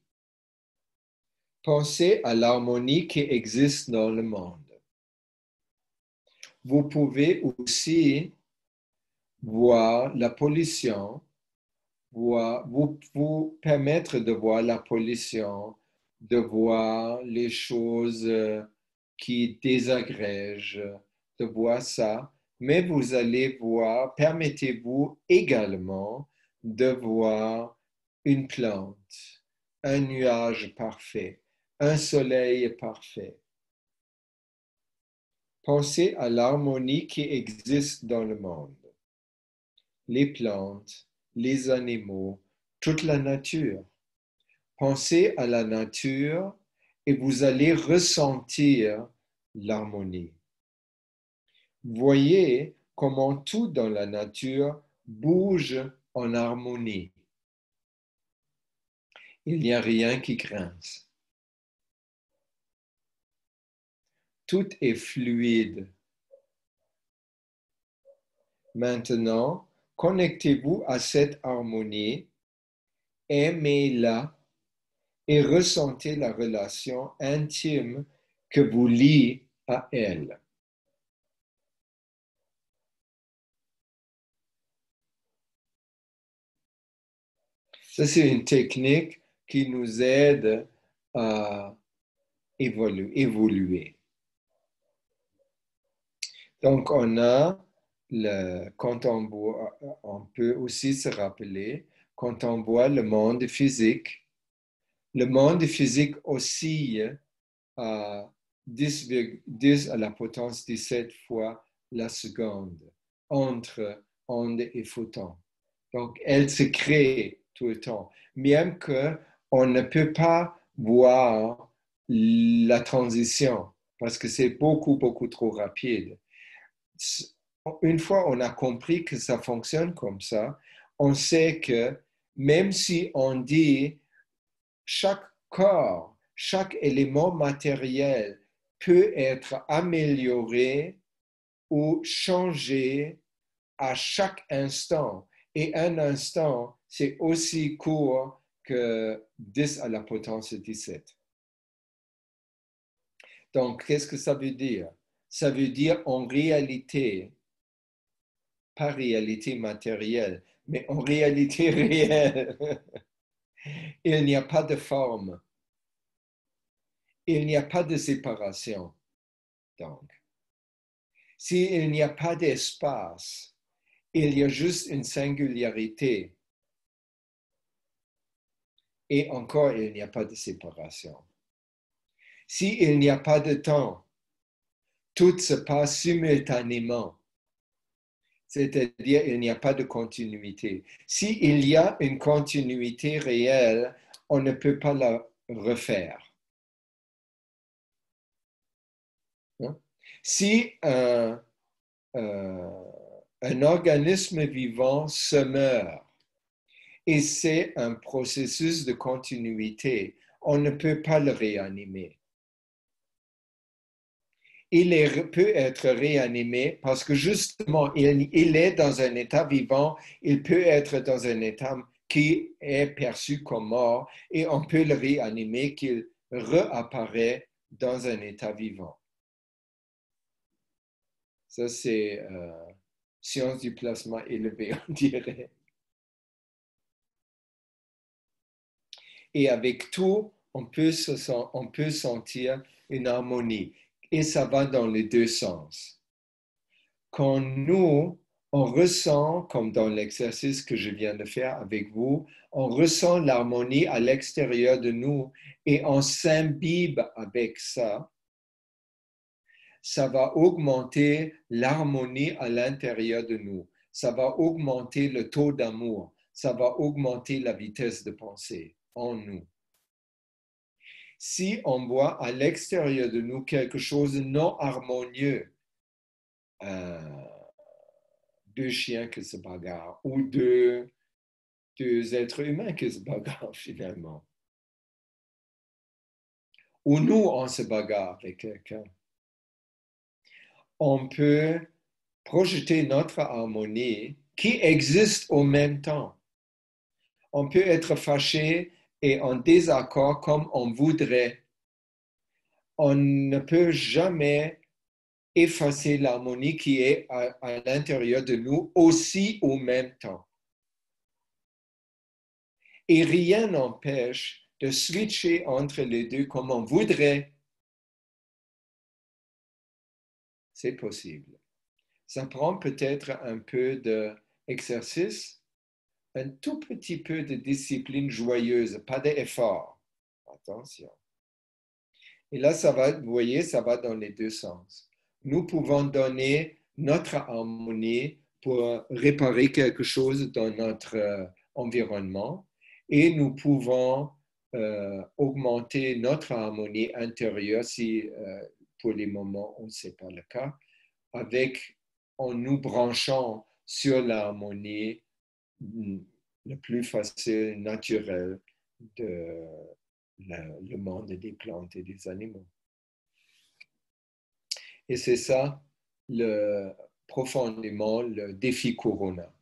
Pensez à l'harmonie qui existe dans le monde. Vous pouvez aussi voir la pollution, vous permettre de voir la pollution, de voir les choses qui désagrègent, de voir ça, mais vous allez voir, permettez-vous également de voir une plante, un nuage parfait, un soleil parfait. Pensez à l'harmonie qui existe dans le monde. Les plantes, les animaux, toute la nature. Pensez à la nature et vous allez ressentir l'harmonie. Voyez comment tout dans la nature bouge en harmonie. Il n'y a rien qui grince. Tout est fluide. Maintenant, connectez-vous à cette harmonie, aimez-la et ressentez la relation intime que vous lie à elle. Ça, c'est une technique qui nous aide à évoluer. Donc, quand on voit, on peut aussi se rappeler, quand on voit le monde physique oscille à 10 à la potence 17 fois la seconde entre onde et photon. Donc, elle se crée tout le temps, même qu'on ne peut pas voir la transition parce que c'est beaucoup, beaucoup trop rapide. Une fois on a compris que ça fonctionne comme ça, on sait que même si on dit chaque corps, chaque élément matériel peut être amélioré ou changé à chaque instant. Et un instant, c'est aussi court que 10 à la potence 17. Donc, qu'est-ce que ça veut dire? Ça veut dire en réalité, pas réalité matérielle, mais en réalité réelle, il n'y a pas de forme. Il n'y a pas de séparation. Donc, s'il n'y a pas d'espace, il y a juste une singularité. Et encore, il n'y a pas de séparation. S'il n'y a pas de temps, tout se passe simultanément. C'est-à-dire, il n'y a pas de continuité. S'il y a une continuité réelle, on ne peut pas la refaire. Si un organisme vivant se meurt et c'est un processus de continuité, on ne peut pas le réanimer. Il peut être réanimé parce que justement, il est dans un état vivant, il peut être dans un état qui est perçu comme mort et on peut le réanimer qu'il réapparaît dans un état vivant. Ça, c'est science du plasma élevé, on dirait. Et avec tout, on peut sentir une harmonie. Et ça va dans les deux sens. Quand nous, on ressent, comme dans l'exercice que je viens de faire avec vous, on ressent l'harmonie à l'extérieur de nous et on s'imbibe avec ça, ça va augmenter l'harmonie à l'intérieur de nous. Ça va augmenter le taux d'amour. Ça va augmenter la vitesse de pensée en nous. Si on voit à l'extérieur de nous quelque chose de non harmonieux, deux chiens qui se bagarrent ou deux êtres humains qui se bagarrent finalement, ou nous on se bagarre avec quelqu'un, on peut projeter notre harmonie qui existe au même temps. On peut être fâché et en désaccord comme on voudrait. On ne peut jamais effacer l'harmonie qui est à l'intérieur de nous aussi au même temps. Et rien n'empêche de switcher entre les deux comme on voudrait. C'est possible. Ça prend peut-être un peu d'exercice, un tout petit peu de discipline joyeuse, pas d'effort. Attention. Et là, ça va, vous voyez, ça va dans les deux sens. Nous pouvons donner notre harmonie pour réparer quelque chose dans notre environnement et nous pouvons augmenter notre harmonie intérieure si pour les moments où ce n'est pas le cas, en nous branchant sur l'harmonie le plus facile, naturel de le monde des plantes et des animaux. Et c'est ça, profondément, le défi Corona.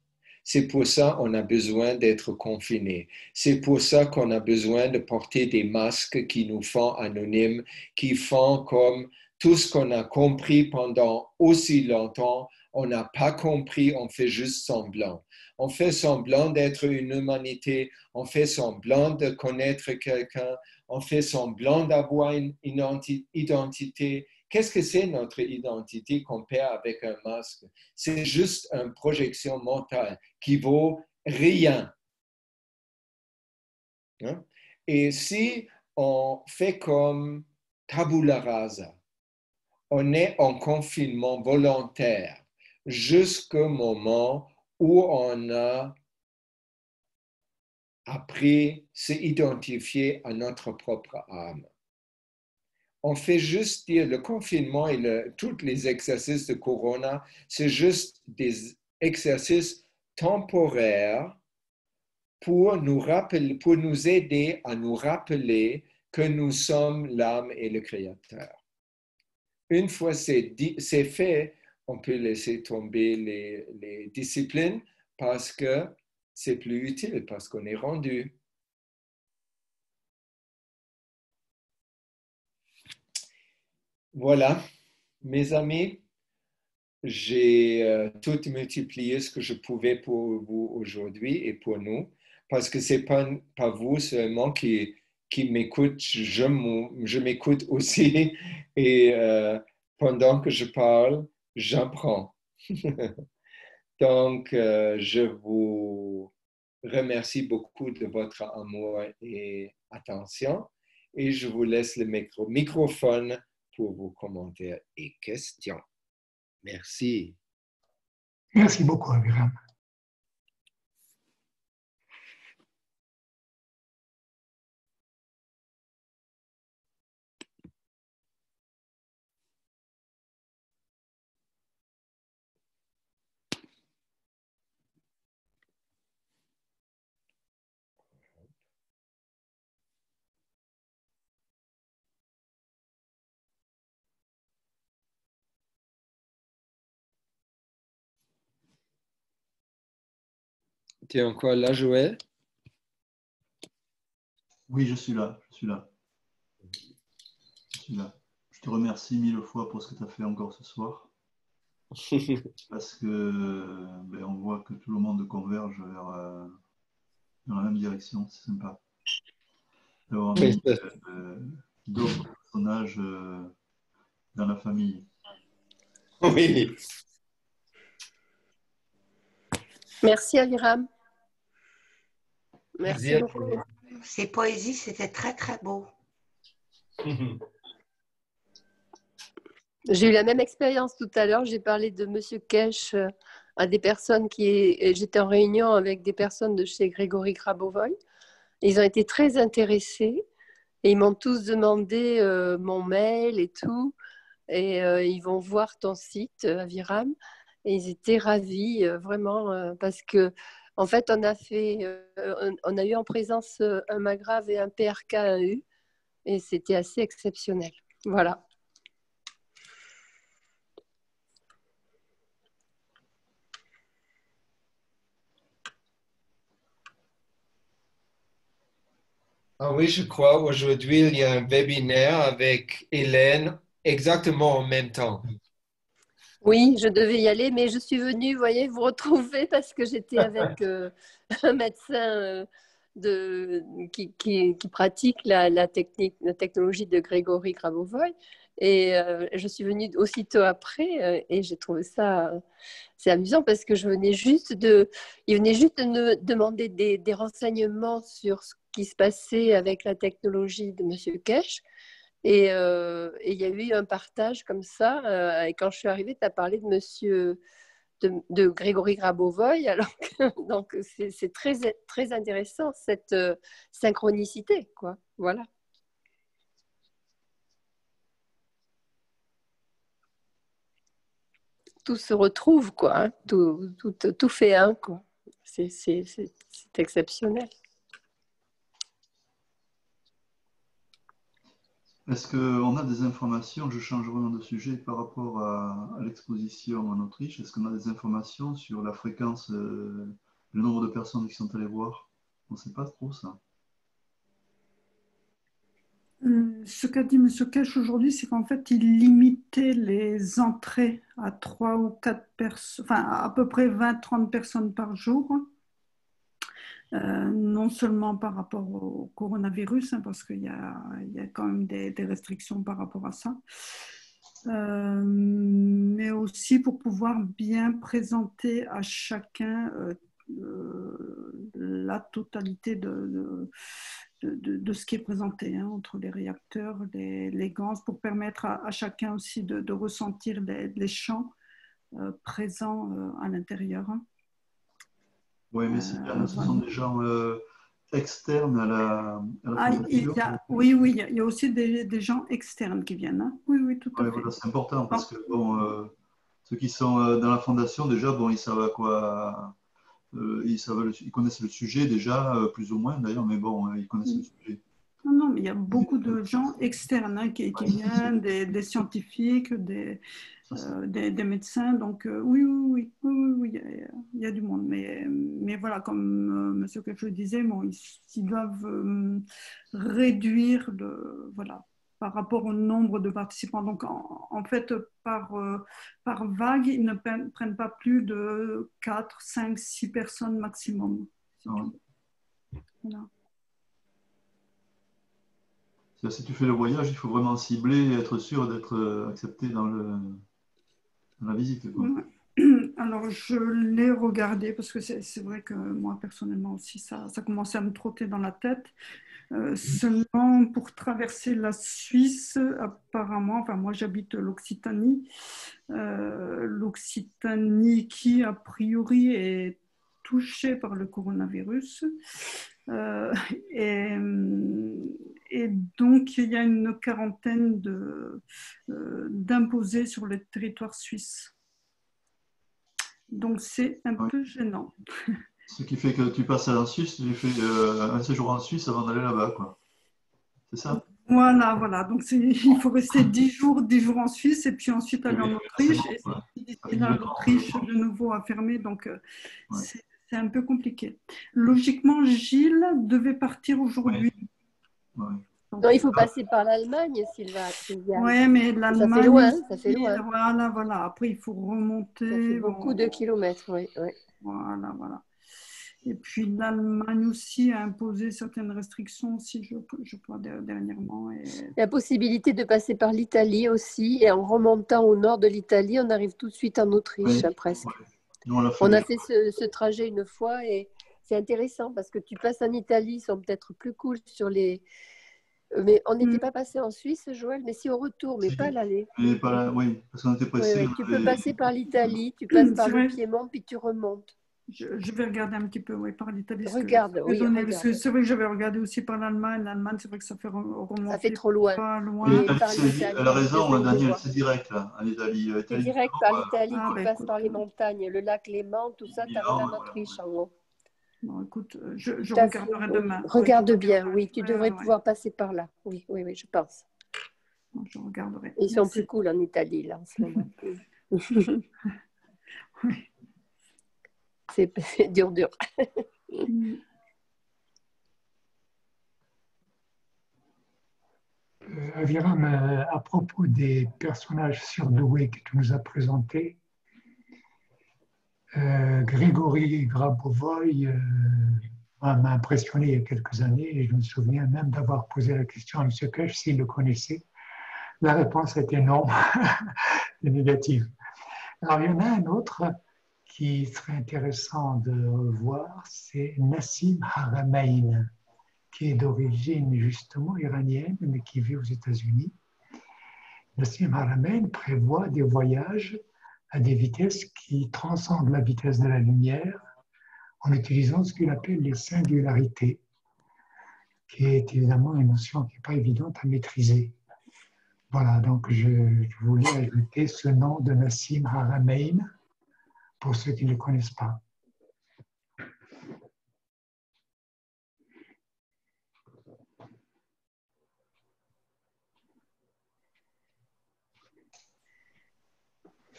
C'est pour ça qu'on a besoin d'être confinés. C'est pour ça qu'on a besoin de porter des masques qui nous font anonymes, qui font comme tout ce qu'on a compris pendant aussi longtemps, on n'a pas compris, on fait juste semblant. On fait semblant d'être une humanité, on fait semblant de connaître quelqu'un, on fait semblant d'avoir une identité qu'est-ce que c'est notre identité qu'on perd avec un masque? C'est juste une projection mentale qui vaut rien. Hein? Et si on fait comme tabula rasa, on est en confinement volontaire jusqu'au moment où on a appris à s'identifier à notre propre âme. On fait juste dire le confinement et tous les exercices de Corona, c'est juste des exercices temporaires pour nous rappeler, pour nous aider à nous rappeler que nous sommes l'âme et le Créateur. Une fois c'est fait, on peut laisser tomber les disciplines parce que c'est plus utile, parce qu'on est rendu. Voilà, mes amis, j'ai tout multiplié ce que je pouvais pour vous aujourd'hui et pour nous, parce que ce n'est pas vous seulement qui m'écoute, je m'écoute aussi et pendant que je parle, j'apprends. Donc, je vous remercie beaucoup de votre amour et attention et je vous laisse le microphone pour vos commentaires et questions. Merci. Merci beaucoup, Aviram. Tu es encore là, Joël? Oui, je suis là. Je suis là. Je te remercie 1000 fois pour ce que tu as fait encore ce soir. Parce que on voit que tout le monde converge dans la même direction. C'est sympa. D'avoir mis d'autres personnages dans la famille. Oui. Merci Aviram. Merci beaucoup. Ces poésies, c'était très, très beau. J'ai eu la même expérience tout à l'heure. J'ai parlé de Monsieur Kesh à des personnes j'étais en réunion avec des personnes de chez Grégory Grabovoy. Ils ont été très intéressés et ils m'ont tous demandé mon mail et tout. Et ils vont voir ton site, Aviram. Et ils étaient ravis, vraiment, parce que en fait, on a eu en présence un Magrave et un PRK1U, et c'était assez exceptionnel. Voilà. Ah oui, je crois aujourd'hui, il y a un webinaire avec Hélène exactement en même temps. Oui, je devais y aller, mais je suis venue, vous voyez, vous retrouver parce que j'étais avec un médecin qui pratique la technologie de Grégory Grabovoy. Et je suis venue aussitôt après et j'ai trouvé ça c'est amusant parce que il venait juste de me demander des renseignements sur ce qui se passait avec la technologie de Monsieur Kesh. Et il y a eu un partage comme ça. Et quand je suis arrivée, tu as parlé de Grégory Grabovoy. Alors donc, c'est très, très intéressant, cette synchronicité, quoi. Voilà. Tout se retrouve, quoi. Hein. Tout fait un, quoi. C'est exceptionnel. Est-ce qu'on a des informations, je change vraiment de sujet, par rapport à l'exposition en Autriche, est-ce qu'on a des informations sur la fréquence, le nombre de personnes qui sont allées voir? On ne sait pas trop ça. Ce qu'a dit M. Kesh aujourd'hui, c'est qu'en fait, il limitait les entrées à 3 ou 4 personnes, enfin à peu près 20-30 personnes par jour. Non seulement par rapport au coronavirus, hein, parce qu'il y a quand même des restrictions par rapport à ça. mais aussi pour pouvoir bien présenter à chacun la totalité de ce qui est présenté, hein, entre les réacteurs, les gaz, pour permettre à chacun aussi de ressentir les champs présents à l'intérieur. Oui, mais ce sont des gens externes à la fondation. Oui, il y a aussi des gens externes qui viennent. Hein. Oui, oui, tout à fait. Voilà, c'est important parce que bon, ceux qui sont dans la fondation, déjà, bon, ils savent à quoi. Ils connaissent le sujet déjà, plus ou moins d'ailleurs, mais bon, ils connaissent le sujet. Non, mais il y a beaucoup de gens externes, hein, qui viennent, des scientifiques, des médecins. Donc, oui, il y a du monde. Mais voilà, comme M. Kef le disait, bon, ils doivent réduire voilà, par rapport au nombre de participants. Donc, en fait, par vague, ils ne prennent pas plus de 4, 5, 6 personnes maximum. Voilà. Si tu fais le voyage, il faut vraiment cibler et être sûr d'être accepté dans la visite, quoi. Alors, je l'ai regardé parce que c'est vrai que moi, personnellement aussi, ça commençait à me trotter dans la tête. Seulement, pour traverser la Suisse, apparemment, enfin, moi, j'habite l'Occitanie. L'Occitanie qui, a priori, est touchée par le coronavirus. Et donc, il y a une quarantaine d'imposés sur le territoire suisse. Donc, c'est un peu gênant. Ce qui fait que tu passes en Suisse, tu fais un séjour en Suisse avant d'aller là-bas, quoi. C'est ça? Voilà. Donc, il faut rester 10 jours en Suisse et puis ensuite aller en Autriche. Et d'ici là, l'Autriche, de nouveau, a fermé. Donc, c'est un peu compliqué. Logiquement, Gilles devait partir aujourd'hui. Non, il faut passer par l'Allemagne, Sylvain. Oui, mais l'Allemagne... Ça fait loin. Voilà. Après, il faut remonter... Ça fait beaucoup de kilomètres, oui. Voilà. Et puis, l'Allemagne aussi a imposé certaines restrictions, si je crois, dernièrement. La possibilité de passer par l'Italie aussi, et en remontant au nord de l'Italie, on arrive tout de suite en Autriche, presque. Nous, on a fait ce trajet une fois, et c'est intéressant, parce que tu passes en Italie, ils sont peut-être plus cool sur les... Mais on n'était pas passé en Suisse, Joël, mais si au retour, mais pas à l'aller. Oui, parce qu'on était pressés. Tu peux passer par l'Italie, tu passes par le Piémont, puis tu remontes. Je vais regarder un petit peu par l'Italie. Regarde. C'est vrai que j'avais regardé aussi par l'Allemagne. L'Allemagne, c'est vrai que ça fait remonter. Ça fait trop loin. Pas loin. Elle a raison, Daniel, c'est direct là, en Italie. C'est direct par l'Italie, tu passes par les montagnes, le lac Léman, tout ça, tu arrives en Autriche en haut. Bon, écoute, je regarderai demain. Regarde bien, oui, tu devrais pouvoir passer par là. Oui, je pense. Je regarderai. Ils sont plus cool en Italie, là, en ce moment. Oui. C'est dur. Aviram, à propos des personnages surdoués que tu nous as présentés, Grégory Grabovoy m'a impressionné il y a quelques années et je me souviens même d'avoir posé la question à M. Kech s'il le connaissait. La réponse était non, c'est négative. Alors, il y en a un autre qui serait intéressant de voir, c'est Nassim Haramein, qui est d'origine justement iranienne, mais qui vit aux États-Unis. Nassim Haramein prévoit des voyages à des vitesses qui transcendent la vitesse de la lumière en utilisant ce qu'il appelle les singularités, qui est évidemment une notion qui n'est pas évidente à maîtriser. Voilà, donc je voulais ajouter ce nom de Nassim Haramein pour ceux qui ne le connaissent pas.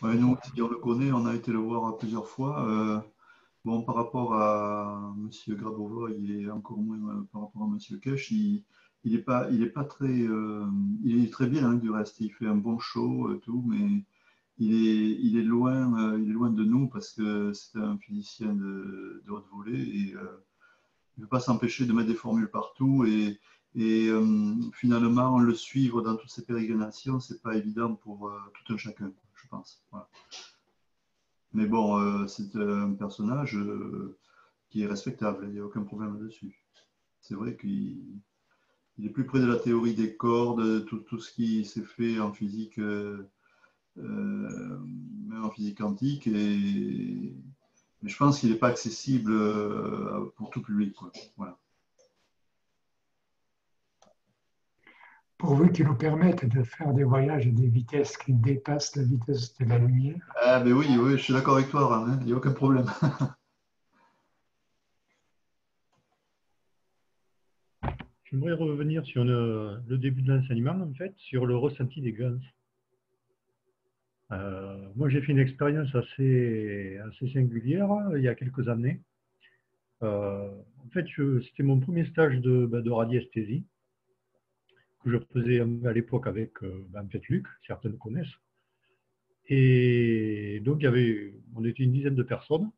Ouais, nous aussi, on le connaît, on a été le voir plusieurs fois. Bon, par rapport à M. Grabovoy et encore moins par rapport à M. Kech, il est pas très, il est très bien, hein, du reste. Il fait un bon show et tout, mais il est loin de nous parce que c'est un physicien de haute volée et il ne peut pas s'empêcher de mettre des formules partout et Et finalement, le suivre dans toutes ces pérégrinations, c'est pas évident pour tout un chacun, je pense. Voilà. Mais bon, c'est un personnage qui est respectable, il n'y a aucun problème là-dessus. C'est vrai qu'il est plus près de la théorie des cordes, tout ce qui s'est fait en physique, même en physique quantique, mais je pense qu'il n'est pas accessible pour tout public, quoi. Voilà. Pourvu qu'ils nous permettent de faire des voyages à des vitesses qui dépassent la vitesse de la lumière. Ah ben oui, oui, je suis d'accord avec toi, Ram, hein, il n'y a aucun problème. J'aimerais revenir sur le début de l'enseignement, en fait, sur le ressenti des gans. Moi, j'ai fait une expérience assez singulière il y a quelques années. En fait, c'était mon premier stage de radiesthésie que je faisais à l'époque avec en fait, Luc, certains le connaissent. Et donc, on était une dizaine de personnes.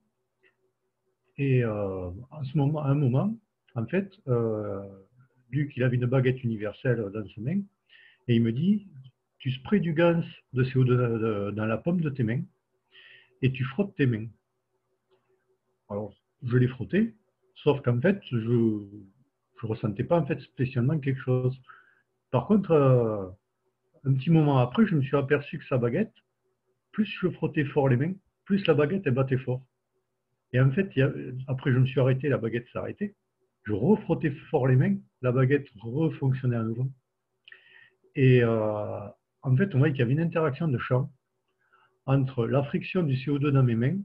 Et à un moment, en fait, Luc, il avait une baguette universelle dans ses mains. Et il me dit, tu sprays du gaz de CO2 dans la paume de tes mains et tu frottes tes mains. Alors, je l'ai frotté, sauf qu'en fait, je ne ressentais pas en fait, spécialement quelque chose. Par contre, un petit moment après, je me suis aperçu que sa baguette, plus je frottais fort les mains, plus la baguette elle battait fort. Et en fait, après je me suis arrêté, la baguette s'est arrêtée. Je refrottais fort les mains, la baguette refonctionnait à nouveau. Et en fait, on voit qu'il y avait une interaction de champ entre la friction du CO2 dans mes mains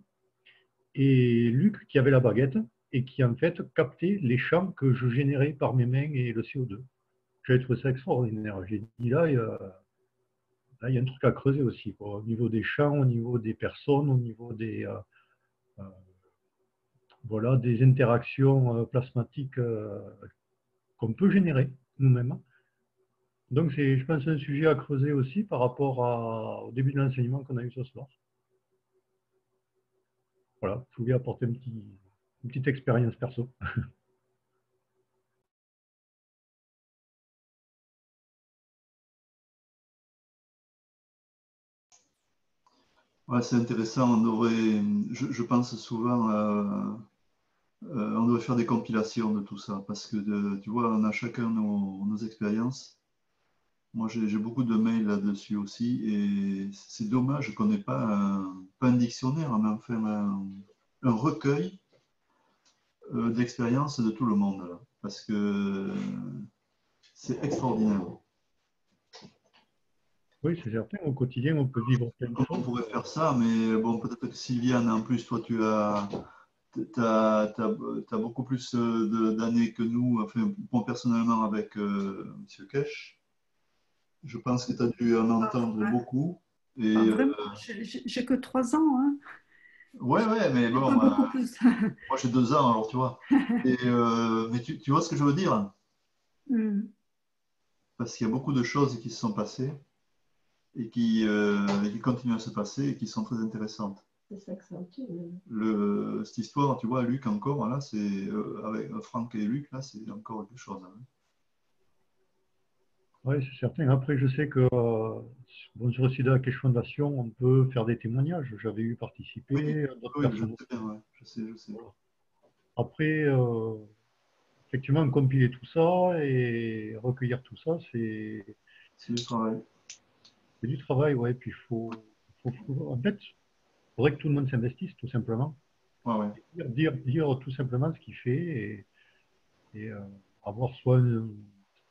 et Luc qui avait la baguette et qui en fait captait les champs que je générais par mes mains et le CO2. J'avais trouvé ça extraordinaire. J'ai dit là, il y a un truc à creuser aussi, quoi, au niveau des champs, au niveau des personnes, au niveau voilà, des interactions plasmatiques qu'on peut générer nous-mêmes. Donc c'est, je pense, un sujet à creuser aussi par rapport au début de l'enseignement qu'on a eu ce soir. Voilà, je voulais apporter une petite expérience perso. Ouais, c'est intéressant. Je pense souvent, on devrait faire des compilations de tout ça parce que tu vois, on a chacun nos expériences. Moi, j'ai beaucoup de mails là-dessus aussi et c'est dommage qu'on n'ait pas un dictionnaire, mais enfin un recueil d'expériences de tout le monde là, parce que c'est extraordinaire. Oui, c'est certain, au quotidien, on peut vivre plein de Comment on choses. pourrait faire ça, mais bon, peut-être que Sylviane, en plus, toi, t'as beaucoup plus d'années que nous, enfin, moi personnellement avec Monsieur Kesh. Je pense que tu as dû en entendre beaucoup. Et, Vraiment, j'ai que 3 ans. Hein. ouais, mais bon, Pas beaucoup plus. moi j'ai 2 ans, alors tu vois. Et, mais tu vois ce que je veux dire? Mm. Parce qu'il y a beaucoup de choses qui se sont passées et qui continuent à se passer et qui sont très intéressantes. C'est ça que ça Cette histoire, tu vois, Luc encore, là, c'est avec Franck et Luc, là, c'est encore quelque chose. Hein. Oui, c'est certain. Après, je sais que bon, sur le site de la Cache Fondation, on peut faire des témoignages. J'avais eu Oui, participé, d'autres oui, je personnes. sais bien, ouais. Je sais. Voilà. Après, effectivement, compiler tout ça et recueillir tout ça, C'est du travail. du travail, ouais. Puis en fait, il faudrait que tout le monde s'investisse, tout simplement. Ouais. Dire tout simplement ce qu'il fait et avoir soit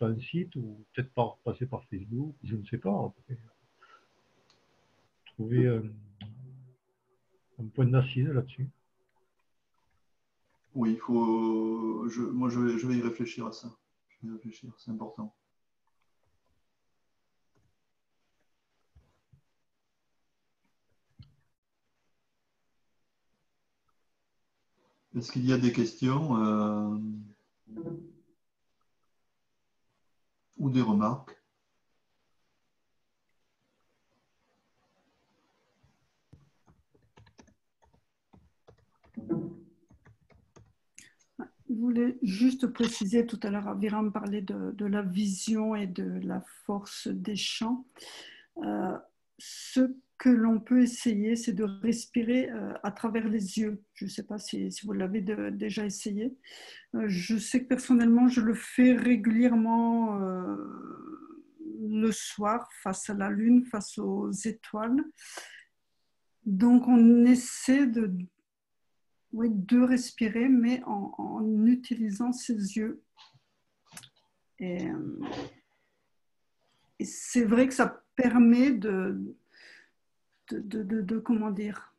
un site ou peut-être passer par Facebook, je ne sais pas. Après, trouver un point d'assise là-dessus. Oui, moi, je vais y réfléchir à ça. Je vais y réfléchir, c'est important. Est-ce qu'il y a des questions ou des remarques? voulais juste préciser, tout à l'heure, Aviram parlait de la vision et de la force des chants. Ce que l'on peut essayer, c'est de respirer à travers les yeux. Je ne sais pas si vous l'avez déjà essayé. Je sais que personnellement, je le fais régulièrement le soir, face à la lune, face aux étoiles. Donc, on essaie de respirer, mais en utilisant ses yeux. Et c'est vrai que ça permet comment dire,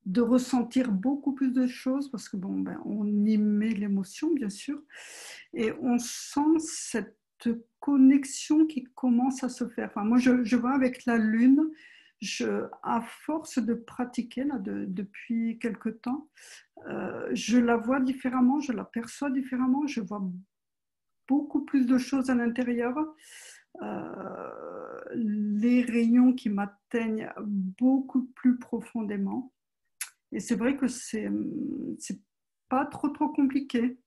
de ressentir beaucoup plus de choses, parce que on y met l'émotion, bien sûr, et on sent cette connexion qui commence à se faire. Enfin, moi, je vois avec la lune, à force de pratiquer là, depuis quelque temps, je la vois différemment, je la perçois différemment, je vois beaucoup plus de choses à l'intérieur. Les rayons qui m'atteignent beaucoup plus profondément. Et c'est vrai que c'est pas trop compliqué.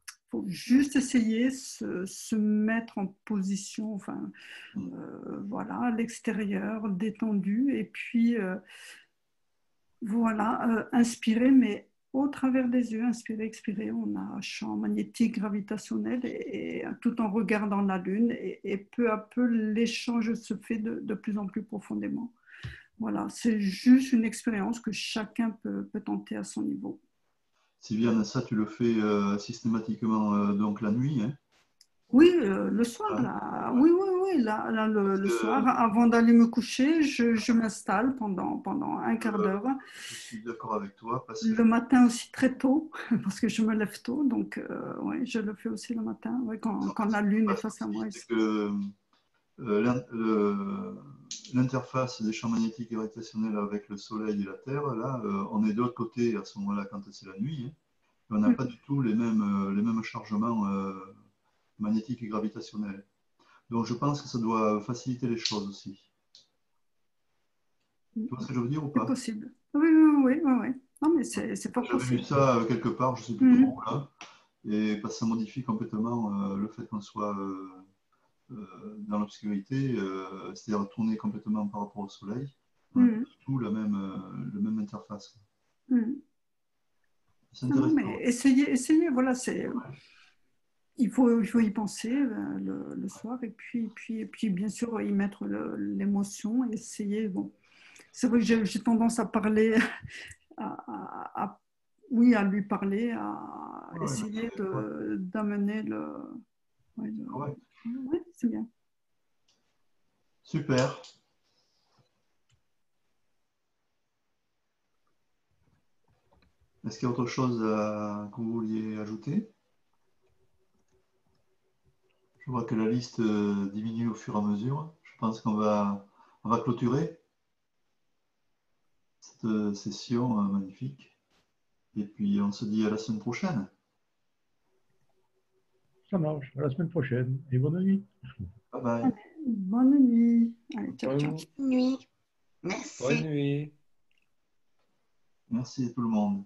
Il faut juste essayer, se mettre en position, enfin, voilà, à l'extérieur, détendu, et puis voilà, inspirer, mais au travers des yeux, inspirer, expirer, on a un champ magnétique gravitationnel et tout en regardant la Lune, et peu à peu, l'échange se fait de plus en plus profondément. Voilà, c'est juste une expérience que chacun peut tenter à son niveau. Sylviane, ça, tu le fais systématiquement donc la nuit, hein? Oui, le soir, là. Oui, là, le soir, avant d'aller me coucher, je m'installe pendant un quart d'heure. Je suis d'accord avec toi. Parce le matin aussi très tôt, parce que je me lève tôt, donc ouais, je le fais aussi le matin, ouais, quand la lune est face à moi. C'est que l'interface des champs magnétiques gravitationnels avec le Soleil et la Terre, là, on est de l'autre côté à ce moment-là quand c'est la nuit, hein, et on n'a pas du tout les mêmes chargements magnétiques et gravitationnels. Donc je pense que ça doit faciliter les choses aussi. Tu vois ce que je veux dire ou pas? C'est possible. Oui. Non, mais c'est pas possible. J'avais vu ça quelque part, je ne sais plus trop où, là, et parce que ça modifie complètement le fait qu'on soit dans l'obscurité, c'est-à-dire tourner complètement par rapport au soleil. On n'a pas du tout la même interface. C'est intéressant. Non, mais essayez, voilà, il faut y penser le soir, et puis bien sûr y mettre l'émotion, essayer. Bon, c'est vrai que j'ai tendance à parler, à lui parler, à essayer d'amener le. Ouais, c'est bien. Super. Est-ce qu'il y a autre chose que vous vouliez ajouter? Je vois que la liste diminue au fur et à mesure. Je pense qu'on va clôturer cette session magnifique. Et puis on se dit à la semaine prochaine. Ça marche. À la semaine prochaine. Et bonne nuit. Bye bye. Bonne nuit. Allez, ciao. Bonne nuit. Merci. Bonne nuit. Merci à tout le monde.